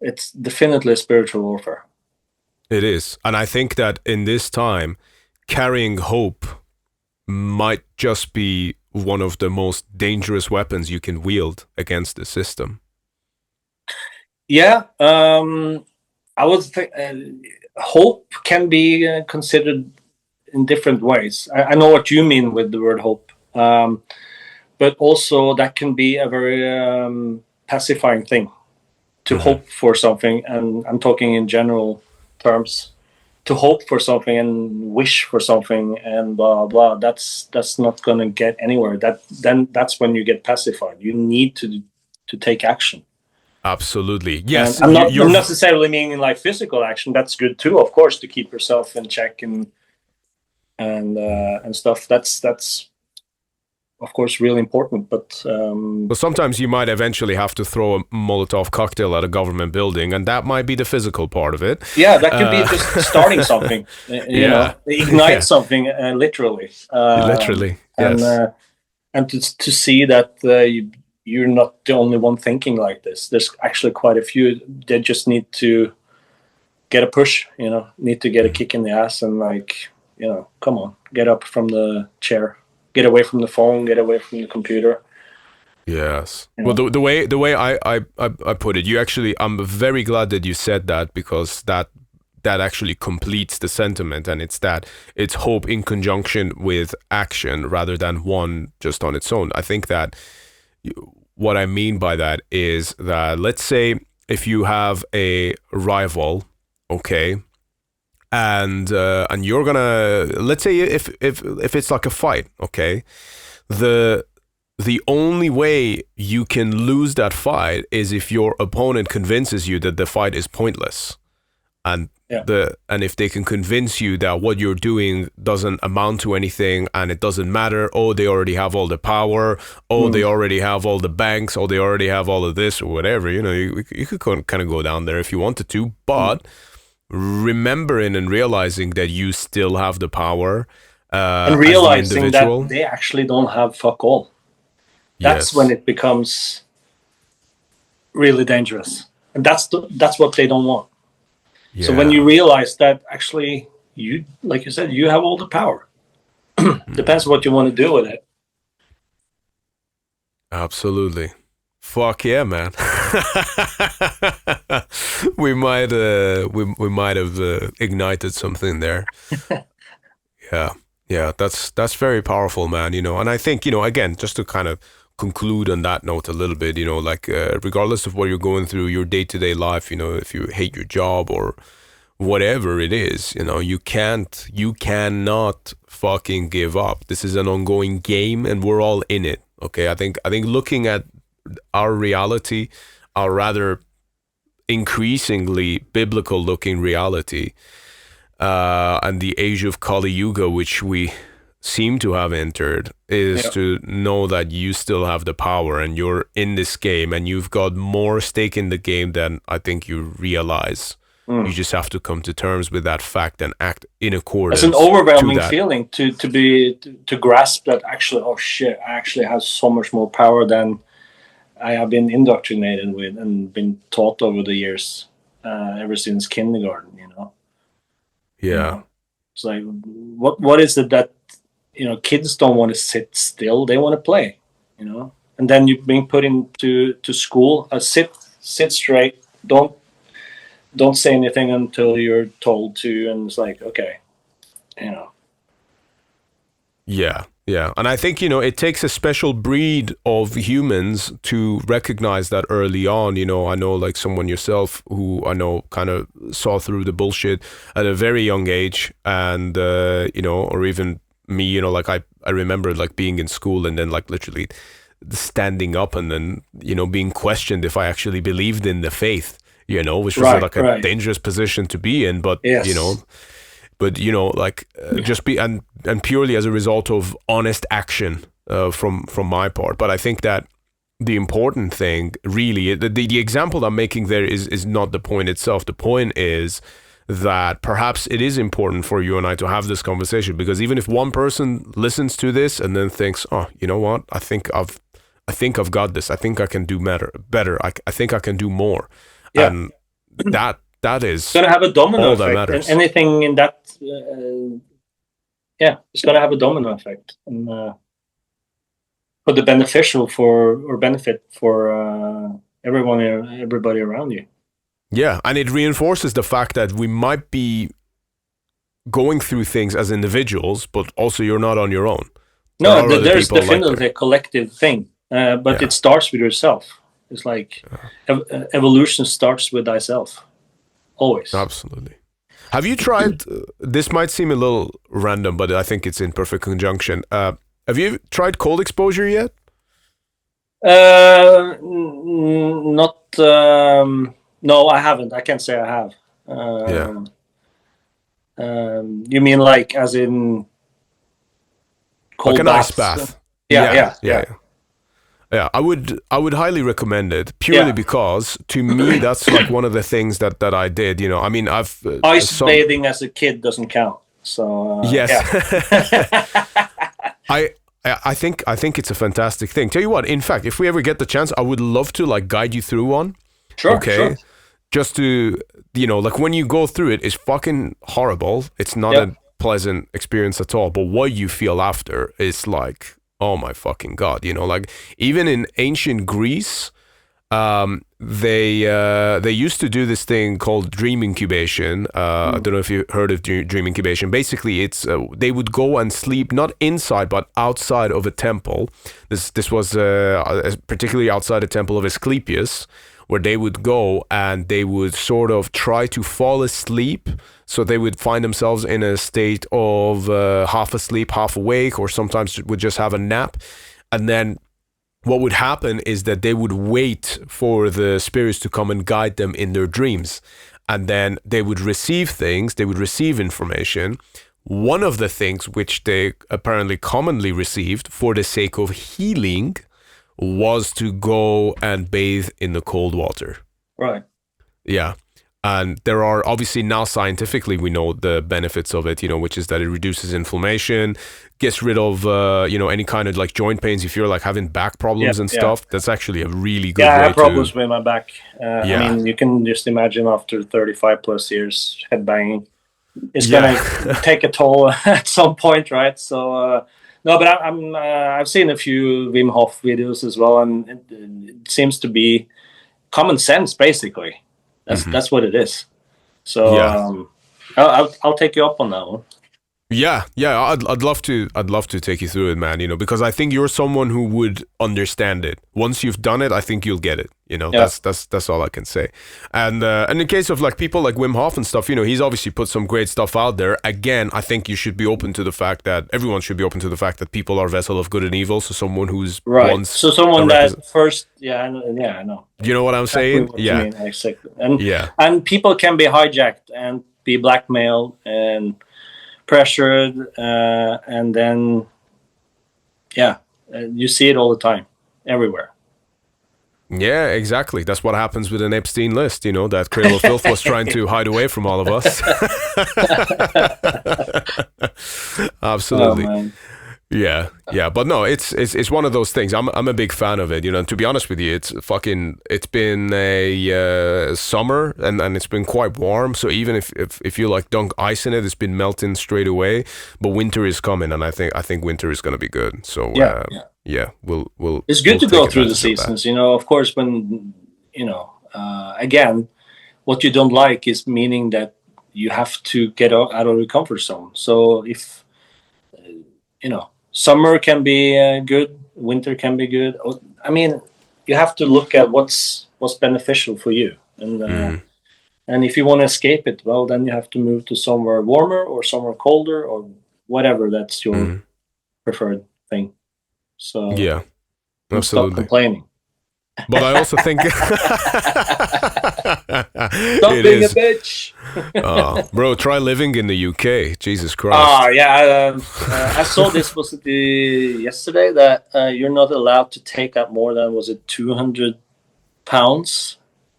it's definitely a spiritual warfare. It is. And I think that in this time, carrying hope might just be one of the most dangerous weapons you can wield against the system. Yeah, I would think hope can be considered in different ways. I know what you mean with the word hope, but also that can be a very pacifying thing to hope for something, and I'm talking in general terms. To hope for something and wish for something and blah blah, that's not going to get anywhere. That's when you get pacified. You need to take action. Absolutely, yes. And I'm not necessarily meaning like physical action. That's good too, of course, to keep yourself in check and stuff. That's of course really important, but sometimes you might eventually have to throw a Molotov cocktail at a government building, and that might be the physical part of it. Yeah, that could be just starting something, ignite something, literally. Literally, yes. And to see that you're not the only one thinking like this. There's actually quite a few that just need to get a push, need to get a kick in the ass, and come on, get up from the chair. Get away from the phone, get away from the computer. Yes. Well, the way I put it, I'm very glad that you said that, because that actually completes the sentiment, and it's hope in conjunction with action rather than one just on its own. I think that what I mean by that is that, let's say if you have a rival, okay, and you're gonna, let's say if it's like a fight, okay, the only way you can lose that fight is if your opponent convinces you that the fight is pointless, and if they can convince you that what you're doing doesn't amount to anything and it doesn't matter. Oh, they already have all the power. Oh, they already have all the banks. Oh, they already have all of this or whatever. You could kind of go down there if you wanted to, but remembering and realizing that you still have the power, and realizing that they actually don't have fuck all. That's when it becomes really dangerous, and that's what they don't want. Yeah. So when you realize that actually you, like you said, you have all the power. Depends what you want to do with it. Absolutely. Fuck yeah, man. we might have ignited something there. Yeah, that's very powerful, man, you know. And I think, you know, again, just to kind of conclude on that note a little bit, you know, like regardless of what you're going through, your day-to-day life, you know, if you hate your job or whatever it is, you know, you cannot fucking give up. This is an ongoing game and we're all in it. Okay, I think looking at our reality, our rather increasingly biblical looking reality, and the age of Kali Yuga, which we seem to have entered, is to know that you still have the power and you're in this game and you've got more stake in the game than I think you realize. You just have to come to terms with that fact and act in accordance. It's an overwhelming feeling to grasp that actually, oh shit, I actually have so much more power than I have been indoctrinated with and been taught over the years, ever since kindergarten, you know. Yeah. You know, it's like, what is it that, you know, kids don't want to sit still, they want to play, you know. And then you're being put into school, sit straight, don't say anything until you're told to, and it's like, okay, you know. Yeah. And I think, you know, it takes a special breed of humans to recognize that early on. You know, I know like someone yourself who I know kind of saw through the bullshit at a very young age, and, you know, or even me, you know, like I remember like being in school and then like literally standing up and then, you know, being questioned if I actually believed in the faith. You know, which was like a dangerous position to be in, but you know, like just be and purely as a result of honest action from my part. But I think that the important thing, really, the example I'm making there is not the point itself. The point is that perhaps it is important for you and I to have this conversation, because even if one person listens to this and then thinks, oh, you know what, I think I've got this. I think I can do better. I think I can do more. Yeah. And that is it's going to have a domino all that effect. matters. And anything in that, it's going to have a domino effect, and for the benefit for everybody around you. Yeah, and it reinforces the fact that we might be going through things as individuals, but also you're not on your own. No, there's definitely a collective thing, but it starts with yourself. It's like evolution starts with thyself, always. Absolutely. Have you tried, this might seem a little random, but I think it's in perfect conjunction. Have you tried cold exposure yet? Not, no, I haven't. I can't say I have. You mean like as in cold like an ice bath? Yeah, I would highly recommend it, purely because to me that's like one of the things that I did. You know, I mean, I've ice bathing as a kid doesn't count. So yes, I think it's a fantastic thing. Tell you what, in fact, if we ever get the chance, I would love to like guide you through one. Sure. Okay. Sure. Just to, you know, like when you go through it, it's fucking horrible. It's not a pleasant experience at all. But what you feel after is like, oh my fucking God, you know, like even in ancient Greece, they used to do this thing called dream incubation. I don't know if you heard of dream incubation. Basically, it's they would go and sleep not inside but outside of a temple. This was particularly outside the temple of Asclepius, where they would go and they would sort of try to fall asleep. So they would find themselves in a state of half asleep, half awake, or sometimes would just have a nap. And then what would happen is that they would wait for the spirits to come and guide them in their dreams. And then they would receive things, they would receive information. One of the things which they apparently commonly received for the sake of healing was to go and bathe in the cold water. Right. Yeah. And there are obviously now scientifically we know the benefits of it, which is that it reduces inflammation, gets rid of any kind of like joint pains if you're like having back problems and stuff. That's actually a really good I way have problems to. with my back. I mean, you can just imagine after 35 plus years headbanging, it's gonna take a toll at some point, right? So no, but I've seen a few Wim Hof videos as well, and it seems to be common sense basically. That's what it is. So I'll take you up on that one. Yeah, I'd love to take you through it, man, because I think you're someone who would understand it. Once you've done it, I think you'll get it. That's all I can say. And in the case of like people like Wim Hof and stuff, he's obviously put some great stuff out there. Again, I think you should be open to the fact that everyone should be open to the fact that people are vessel of good and evil. So someone who's right. So someone that first, I know. You know what I'm saying? What you mean, exactly. And people can be hijacked and be blackmailed and pressured, and then you see it all the time, everywhere. Yeah, exactly. That's what happens with an Epstein list, that Cradle of Filth was trying to hide away from all of us. Absolutely. Oh, yeah, but no, it's one of those things. I'm a big fan of it, and to be honest with you, it's been a summer and it's been quite warm. So even if you like dunk ice in it, it's been melting straight away. But winter is coming, and I think winter is going to be good. So we'll. It's good to go through the seasons, of course. When again, what you don't like is meaning that you have to get out of your comfort zone. So if summer can be good, winter can be good. I mean, you have to look at what's beneficial for you, and if you want to escape it, well, then you have to move to somewhere warmer or somewhere colder or whatever. That's your preferred thing. So absolutely. Stop complaining. But I also think stop being a bitch. Bro, try living in the UK. Jesus Christ. I saw this was yesterday that you're not allowed to take out more than, was it £200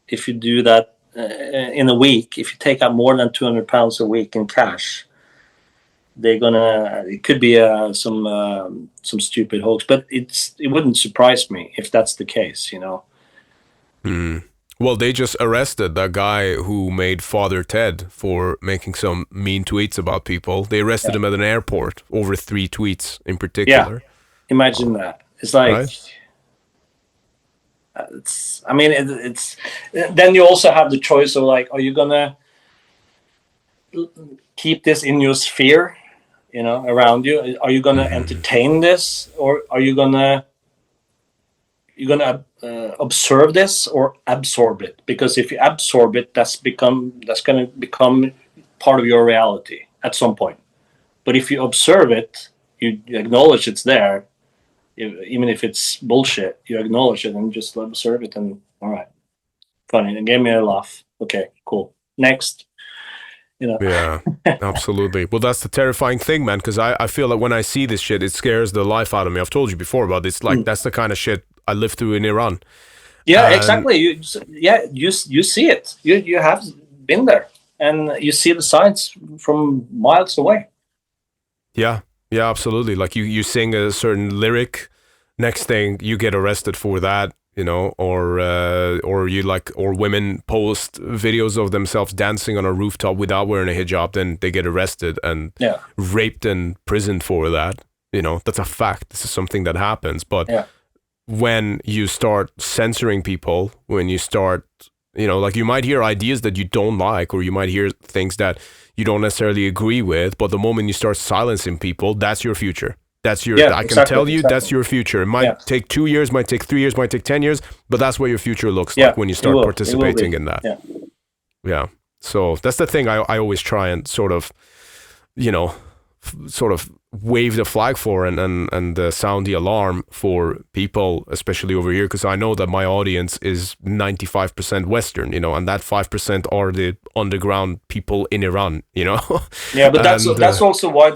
if you do that in a week. If you take out more than £200 a week in cash, it could be some stupid hoax, but it wouldn't surprise me if that's the case, Well, they just arrested that guy who made Father Ted for making some mean tweets about people. They arrested him at an airport over 3 tweets in particular. Yeah, imagine that. It's like, right? It's then you also have the choice of like, are you gonna keep this in your sphere, around you? Are you gonna entertain this, or are you gonna observe this or absorb it? Because if you absorb it, that's gonna become part of your reality at some point. But if you observe it, you acknowledge it's there, even if it's bullshit. You acknowledge it and just observe it, and all right, funny, it gave me a laugh. Okay, cool. Next. Yeah, absolutely. Well, that's the terrifying thing, man, because I feel like when I see this shit, it scares the life out of me. I've told you before about this. Like, that's the kind of shit I lived through in Iran. Yeah, exactly. You see it. You have been there, and you see the signs from miles away. Yeah, absolutely. Like you sing a certain lyric, next thing you get arrested for that. Or women post videos of themselves dancing on a rooftop without wearing a hijab, then they get arrested and raped and imprisoned for that. That's a fact. This is something that happens. But when you start censoring people, when you start, like you might hear ideas that you don't like, or you might hear things that you don't necessarily agree with, but the moment you start silencing people, that's your future. That's your. I can tell you that's your future. It might take 2 years, might take 3 years, might take 10 years, but that's what your future looks like when you start participating in that. Yeah. So that's the thing I always try and sort of wave the flag for and sound the alarm for people, especially over here, because I know that my audience is 95% Western, and that 5% are the underground people in Iran, Yeah, but that's also why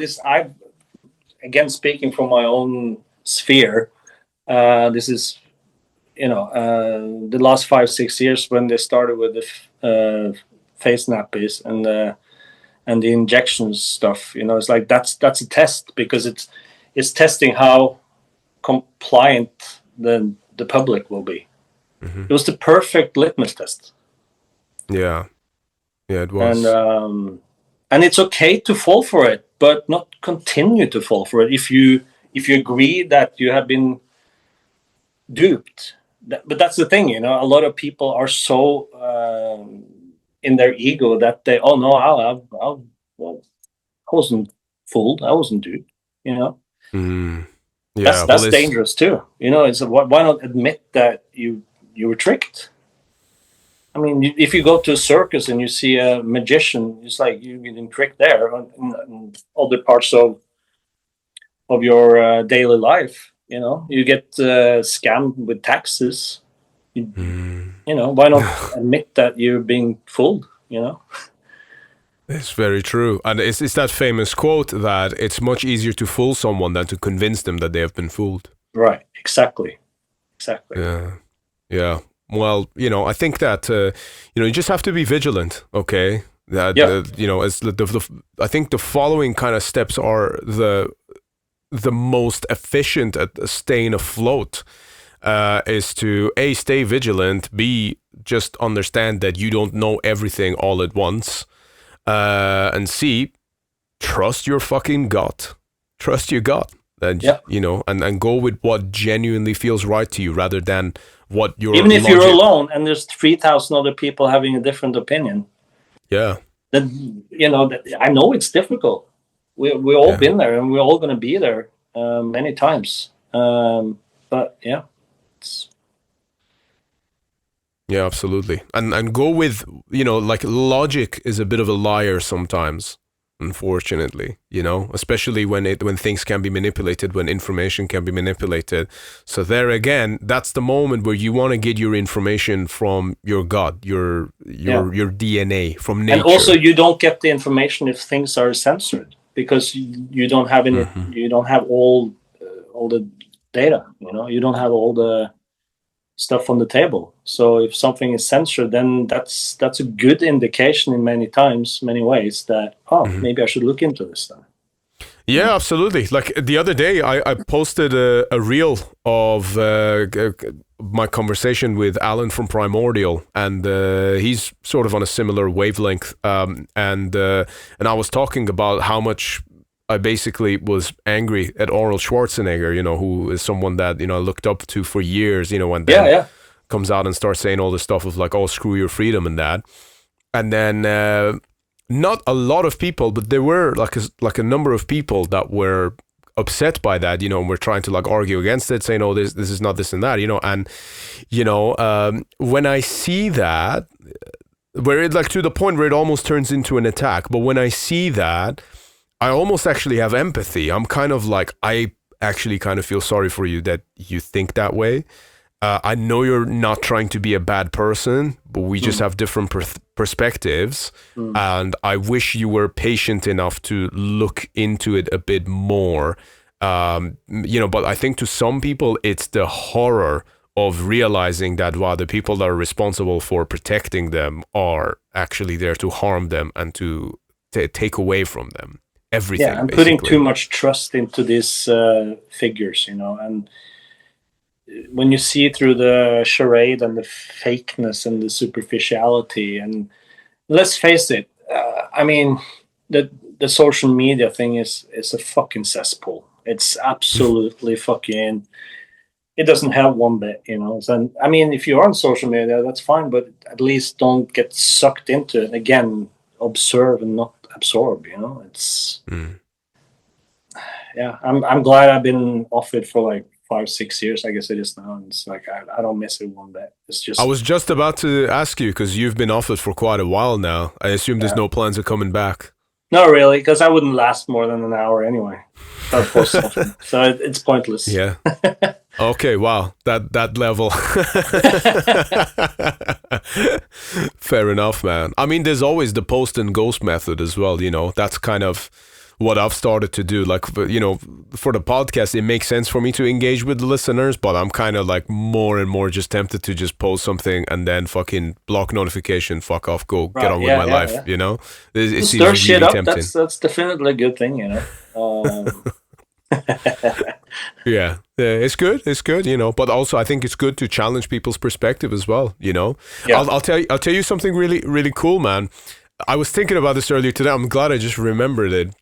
again, speaking from my own sphere, this is, the last 5-6 years when they started with the face nappies and the injection stuff. You know, it's like that's a test, because it's testing how compliant the public will be. Mm-hmm. It was the perfect litmus test. Yeah, it was. And it's okay to fall for it, but not continue to fall for it if you agree that you have been duped. But that's the thing, you know. A lot of people are so in their ego that they, oh no, I wasn't fooled, I wasn't duped. You know, Yeah, that's dangerous too. You know, it's why not admit that you were tricked? I mean, if you go to a circus and you see a magician, it's like you're getting tricked there. In other parts of your daily life, you know, you get scammed with taxes. You know, why not admit that you're being fooled? You know, it's very true, and it's that famous quote that it's much easier to fool someone than to convince them that they have been fooled. Right? Exactly. Yeah. Well, you know, I think that you know, you just have to be vigilant. Okay, that you know, as I think the following kind of steps are the most efficient at staying afloat. Is to A, stay vigilant, B, just understand that you don't know everything all at once, and C, trust your fucking gut. Trust your gut. And, you know, and go with what genuinely feels right to you rather than what your even if you're alone and there's 3,000 other people having a different opinion. Yeah. Then, you know, I know it's difficult. We've all been there, and we're all going to be there many times. But yeah. Yeah, absolutely. And go with, you know, like logic is a bit of a liar sometimes, unfortunately, you know, especially when things can be manipulated, when information can be manipulated. So there again, that's the moment where you want to get your information from your gut, your DNA, from nature. And also, you don't get the information if things are censored, because you don't have any, you don't have all the data, you know, you don't have all the stuff on the table. So if something is censored, then that's a good indication in many ways that maybe I should look into this then. Yeah, absolutely. Like the other day, I posted a reel of my conversation with Alan from Primordial, and he's sort of on a similar wavelength. And I was talking about how much I basically was angry at Arnold Schwarzenegger, you know, who is someone that, you know, I looked up to for years, you know, and then comes out and starts saying all this stuff of like, oh, screw your freedom and that. And then not a lot of people, but there were like a number of people that were upset by that, you know, and were trying to like argue against it, saying, oh, this is not this and that, you know. And, you know, when I see that, where it like to the point where it almost turns into an attack, but when I see that, I almost actually have empathy. I'm kind of like, I actually kind of feel sorry for you that you think that way. I know you're not trying to be a bad person, but we just have different perspectives. And I wish you were patient enough to look into it a bit more. You know, but I think to some people, it's the horror of realizing that, wow, the people that are responsible for protecting them are actually there to harm them and to take away from them everything. Yeah, and putting too much trust into these figures, you know, and when you see through the charade and the fakeness and the superficiality, and let's face it, I mean, the social media thing is a fucking cesspool. It's absolutely fucking. It doesn't have one bit, you know. And I mean, if you're on social media, that's fine, but at least don't get sucked into it. Again, observe and not absorb, you know. It's yeah, I'm glad I've been off it for like 5-6 years, I guess it is now, and it's like I don't miss it one bit. It's just, I was just about to ask you, because you've been off it for quite a while now. I assume there's no plans of coming back. No, really, because I wouldn't last more than an hour anyway. So it's pointless. Yeah. Okay, wow, that level. Fair enough, man. I mean, there's always the post and ghost method as well, you know. That's kind of what I've started to do. Like, for the podcast, it makes sense for me to engage with the listeners, but I'm kind of like more and more just tempted to just post something and then fucking block notification, fuck off, go get on with my life. It seems really shit up. tempting. That's definitely a good thing, Yeah, it's good. It's good, But also, I think it's good to challenge people's perspective as well. Yeah. I'll tell you something really, really cool, man. I was thinking about this earlier today. I'm glad I just remembered it.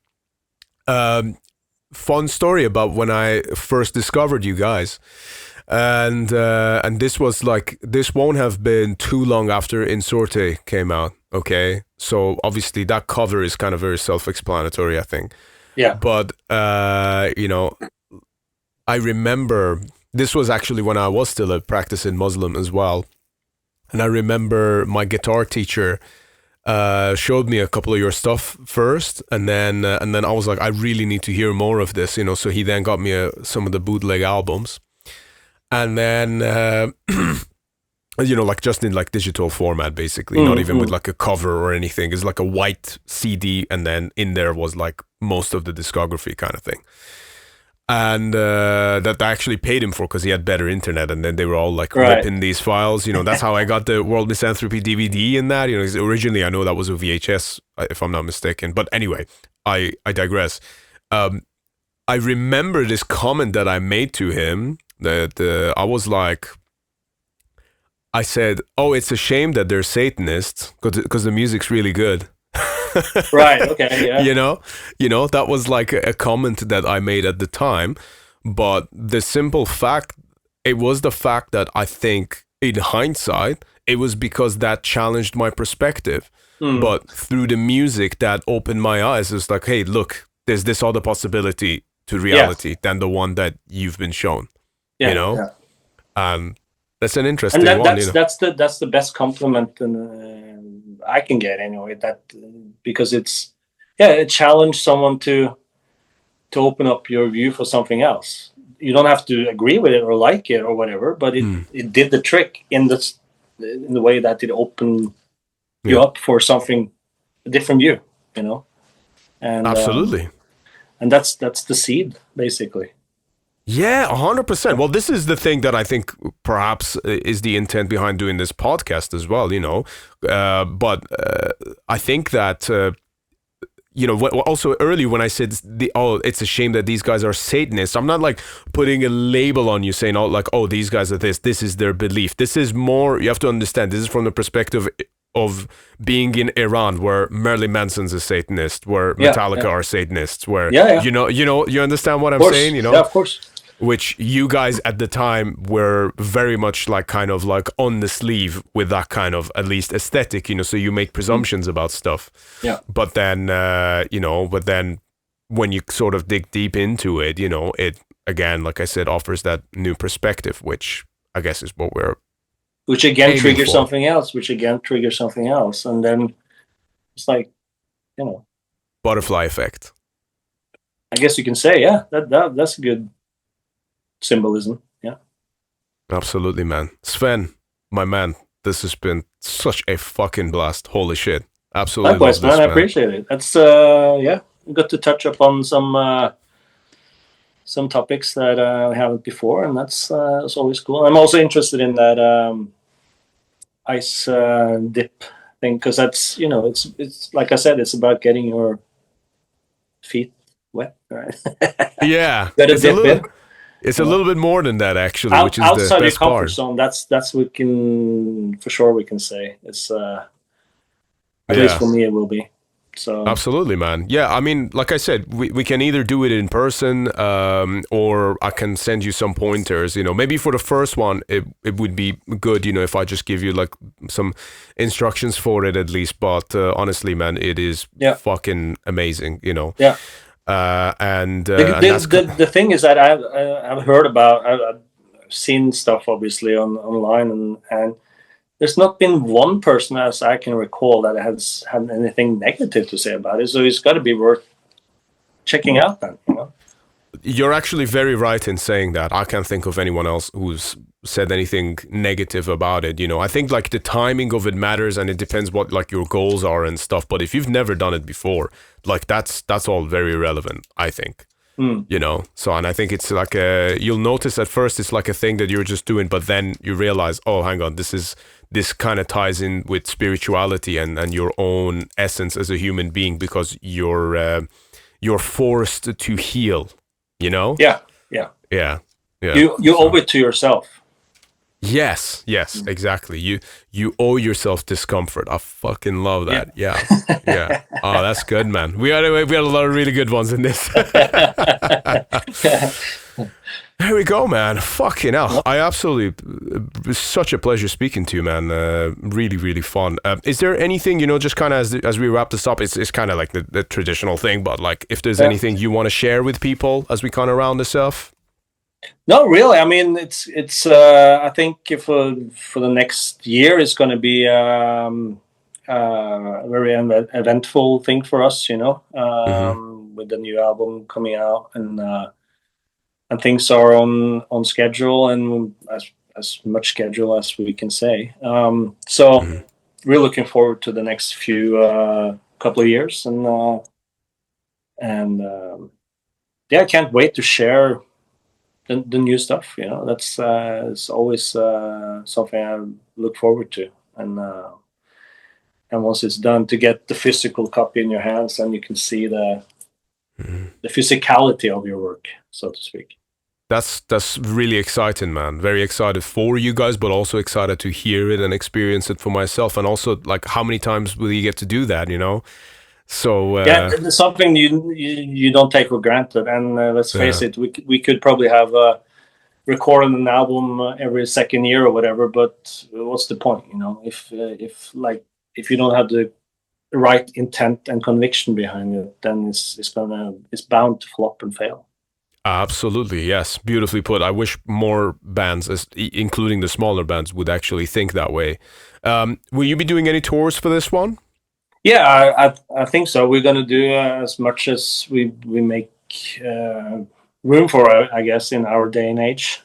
Fun story about when I first discovered you guys, and this was like, this won't have been too long after In Sorte came out. Okay, so obviously that cover is kind of very self-explanatory, I think. Yeah. But I remember this was actually when I was still a practicing Muslim as well, and I remember my guitar teacher showed me a couple of your stuff first, and then I was like, I really need to hear more of this, So he then got me some of the bootleg albums, and then like just in like digital format, basically, not even with like a cover or anything. It's like a white CD, and then in there was like most of the discography kind of thing. And that I actually paid him for because he had better internet, and then they were all like ripping these files. That's how I got the World Misanthropy DVD in that. 'Cause originally I know that was a VHS, if I'm not mistaken. But anyway, I digress. I remember this comment that I made to him that I was like, I said, "Oh, it's a shame that they're Satanists because the music's really good." Right. Okay. Yeah. That was like a comment that I made at the time, but the simple fact, it was the fact that I think in hindsight, it was because that challenged my perspective. But through the music, that opened my eyes. It's like, hey, look, there's this other possibility to reality than the one that you've been shown. Yeah. That's an interesting one. That's the best compliment I can get anyway. That because it challenged someone to open up your view for something else. You don't have to agree with it or like it or whatever, but it did the trick in the way that it opened you up for something, a different view. And absolutely, and that's the seed basically. Yeah, 100%. Well, this is the thing that I think perhaps is the intent behind doing this podcast as well, But I think that, also earlier when I said, it's a shame that these guys are Satanists, I'm not like putting a label on you saying, these guys are this is their belief. This is more, you have to understand, this is from the perspective of being in Iran, where Marilyn Manson's a Satanist, where Metallica are Satanists, where, you understand what I'm saying, Yeah, of course. Which you guys at the time were very much like kind of like on the sleeve with that kind of at least aesthetic, so you make presumptions about stuff. Yeah. But then, when you sort of dig deep into it, it again, like I said, offers that new perspective, which I guess is what we're which again triggers something else, and then it's like, butterfly effect. I guess you can say, that's a good symbolism. Yeah, absolutely, man. Sven, my man, this has been such a fucking blast. Holy shit, absolutely. Likewise, man. I appreciate it. That's we got to touch upon some topics that we haven't before, and that's always cool. I'm also interested in that ice dip thing, because that's it's like I said, it's about getting your feet wet, right? Yeah, it's a little bit more than that, actually, which is outside the best your comfort part. zone. That's we can say it's at least for me it will be. So absolutely, man. Yeah, I mean, like I said, we can either do it in person, or I can send you some pointers. Maybe for the first one, it would be good, if I just give you like some instructions for it at least. But honestly, man, it is fucking amazing. Yeah. And the thing is that I've heard about, I've seen stuff obviously online, and there's not been one person, as I can recall, that has had anything negative to say about it. So it's got to be worth checking out then. You're actually very right in saying that. I can't think of anyone else who's said anything negative about it. I think like the timing of it matters, and it depends what like your goals are and stuff. But if you've never done it before, like that's all very relevant, I think. So, and I think it's like you'll notice at first it's like a thing that you're just doing, but then you realize, oh, hang on, this kind of ties in with spirituality and your own essence as a human being, because you're forced to heal, Yeah. You So, owe it to yourself. yes, exactly. You owe yourself discomfort. I fucking love that. Yeah. Oh, that's good, man. We had a lot of really good ones in this. There we go, man. Fucking hell. I absolutely, it's such a pleasure speaking to you, man. Really, really fun. Is there anything, just kind of as we wrap this up, it's kind of like the traditional thing, but like if there's anything you want to share with people as we kind of round this off? No, really. I mean, it's. I think for the next year, it's going to be a very eventful thing for us, with the new album coming out, and things are on schedule, and as much schedule as we can say. So we're looking forward to the next few couple of years, and I can't wait to share the new stuff. That's it's always something I look forward to, and once it's done, to get the physical copy in your hands, and you can see the physicality of your work, so to speak. That's really exciting, man. Very excited for you guys, but also excited to hear it and experience it for myself. And also, like, how many times will you get to do that? So it's something you don't take for granted. And let's face it, we could probably have recorded an album every second year or whatever. But what's the point? If you don't have the right intent and conviction behind it, then it's bound to flop and fail. Absolutely, yes. Beautifully put. I wish more bands, including the smaller bands, would actually think that way. Will you be doing any tours for this one? Yeah, I think so. We're going to do as much as we make room for, I guess, in our day and age.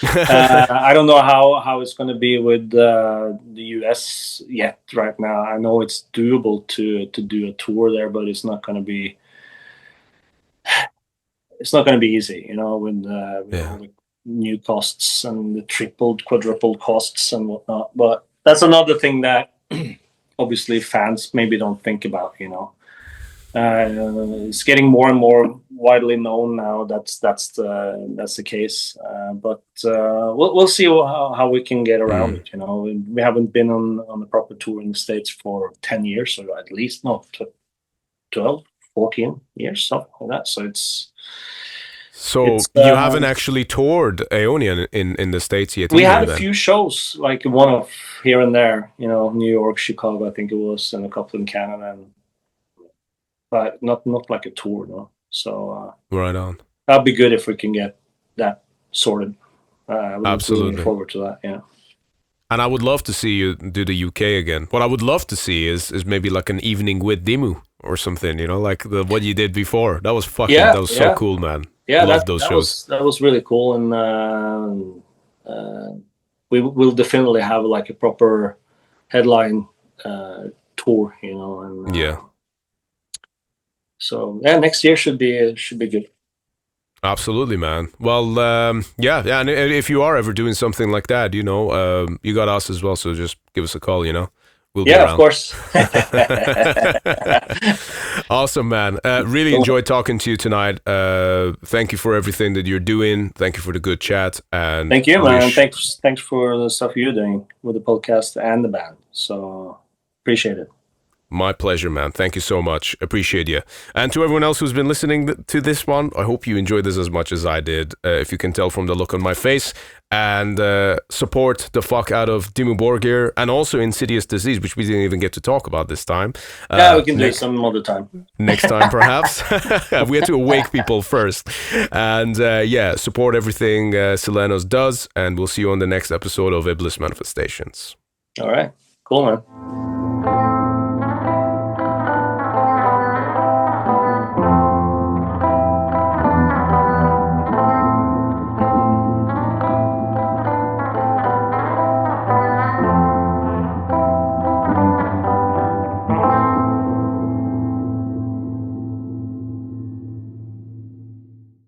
I don't know how it's going to be with the US yet right now. I know it's doable to do a tour there, but it's not going to be... It's not going to be easy, with all the new costs and the tripled, quadrupled costs and whatnot. But that's another thing that obviously fans maybe don't think about. It's getting more and more widely known now. That's the case. But we'll see how we can get around it. We haven't been on a proper tour in the States for 10 years, or at least not 12, 14 years, something like that. So you haven't actually toured Aeonian in the States yet? We had a few shows, like one-off here and there, New York, Chicago, I think it was, and a couple in Canada, but not like a tour, no. So right on. That'd be good if we can get that sorted. Absolutely. Looking forward to that, yeah. And I would love to see you do the UK again. What I would love to see is maybe like an evening with Dimmu or something, like what you did before. That was that was so cool, man. Yeah, love those shows. That was really cool, and we will definitely have like a proper headline tour, and yeah. So next year should be good. Absolutely, man. Well, and if you are ever doing something like that, you got us as well. So just give us a call. We'll be around. Of course. Awesome, man. Really enjoyed talking to you tonight. Thank you for everything that you're doing. Thank you for the good chat. And thank you, man. Thanks for the stuff you're doing with the podcast and the band. So appreciate it. My pleasure, man. Thank you so much. Appreciate you. And to everyone else who's been listening to this one, I hope you enjoyed this as much as I did, if you can tell from the look on my face. And support the fuck out of Dimmu Borgir and also Insidious Disease, which we didn't even get to talk about this time. We can do it some other time. Next time, perhaps. We had to awake people first. And support everything Silenoz does. And we'll see you on the next episode of Iblis Manifestations. All right. Cool, man.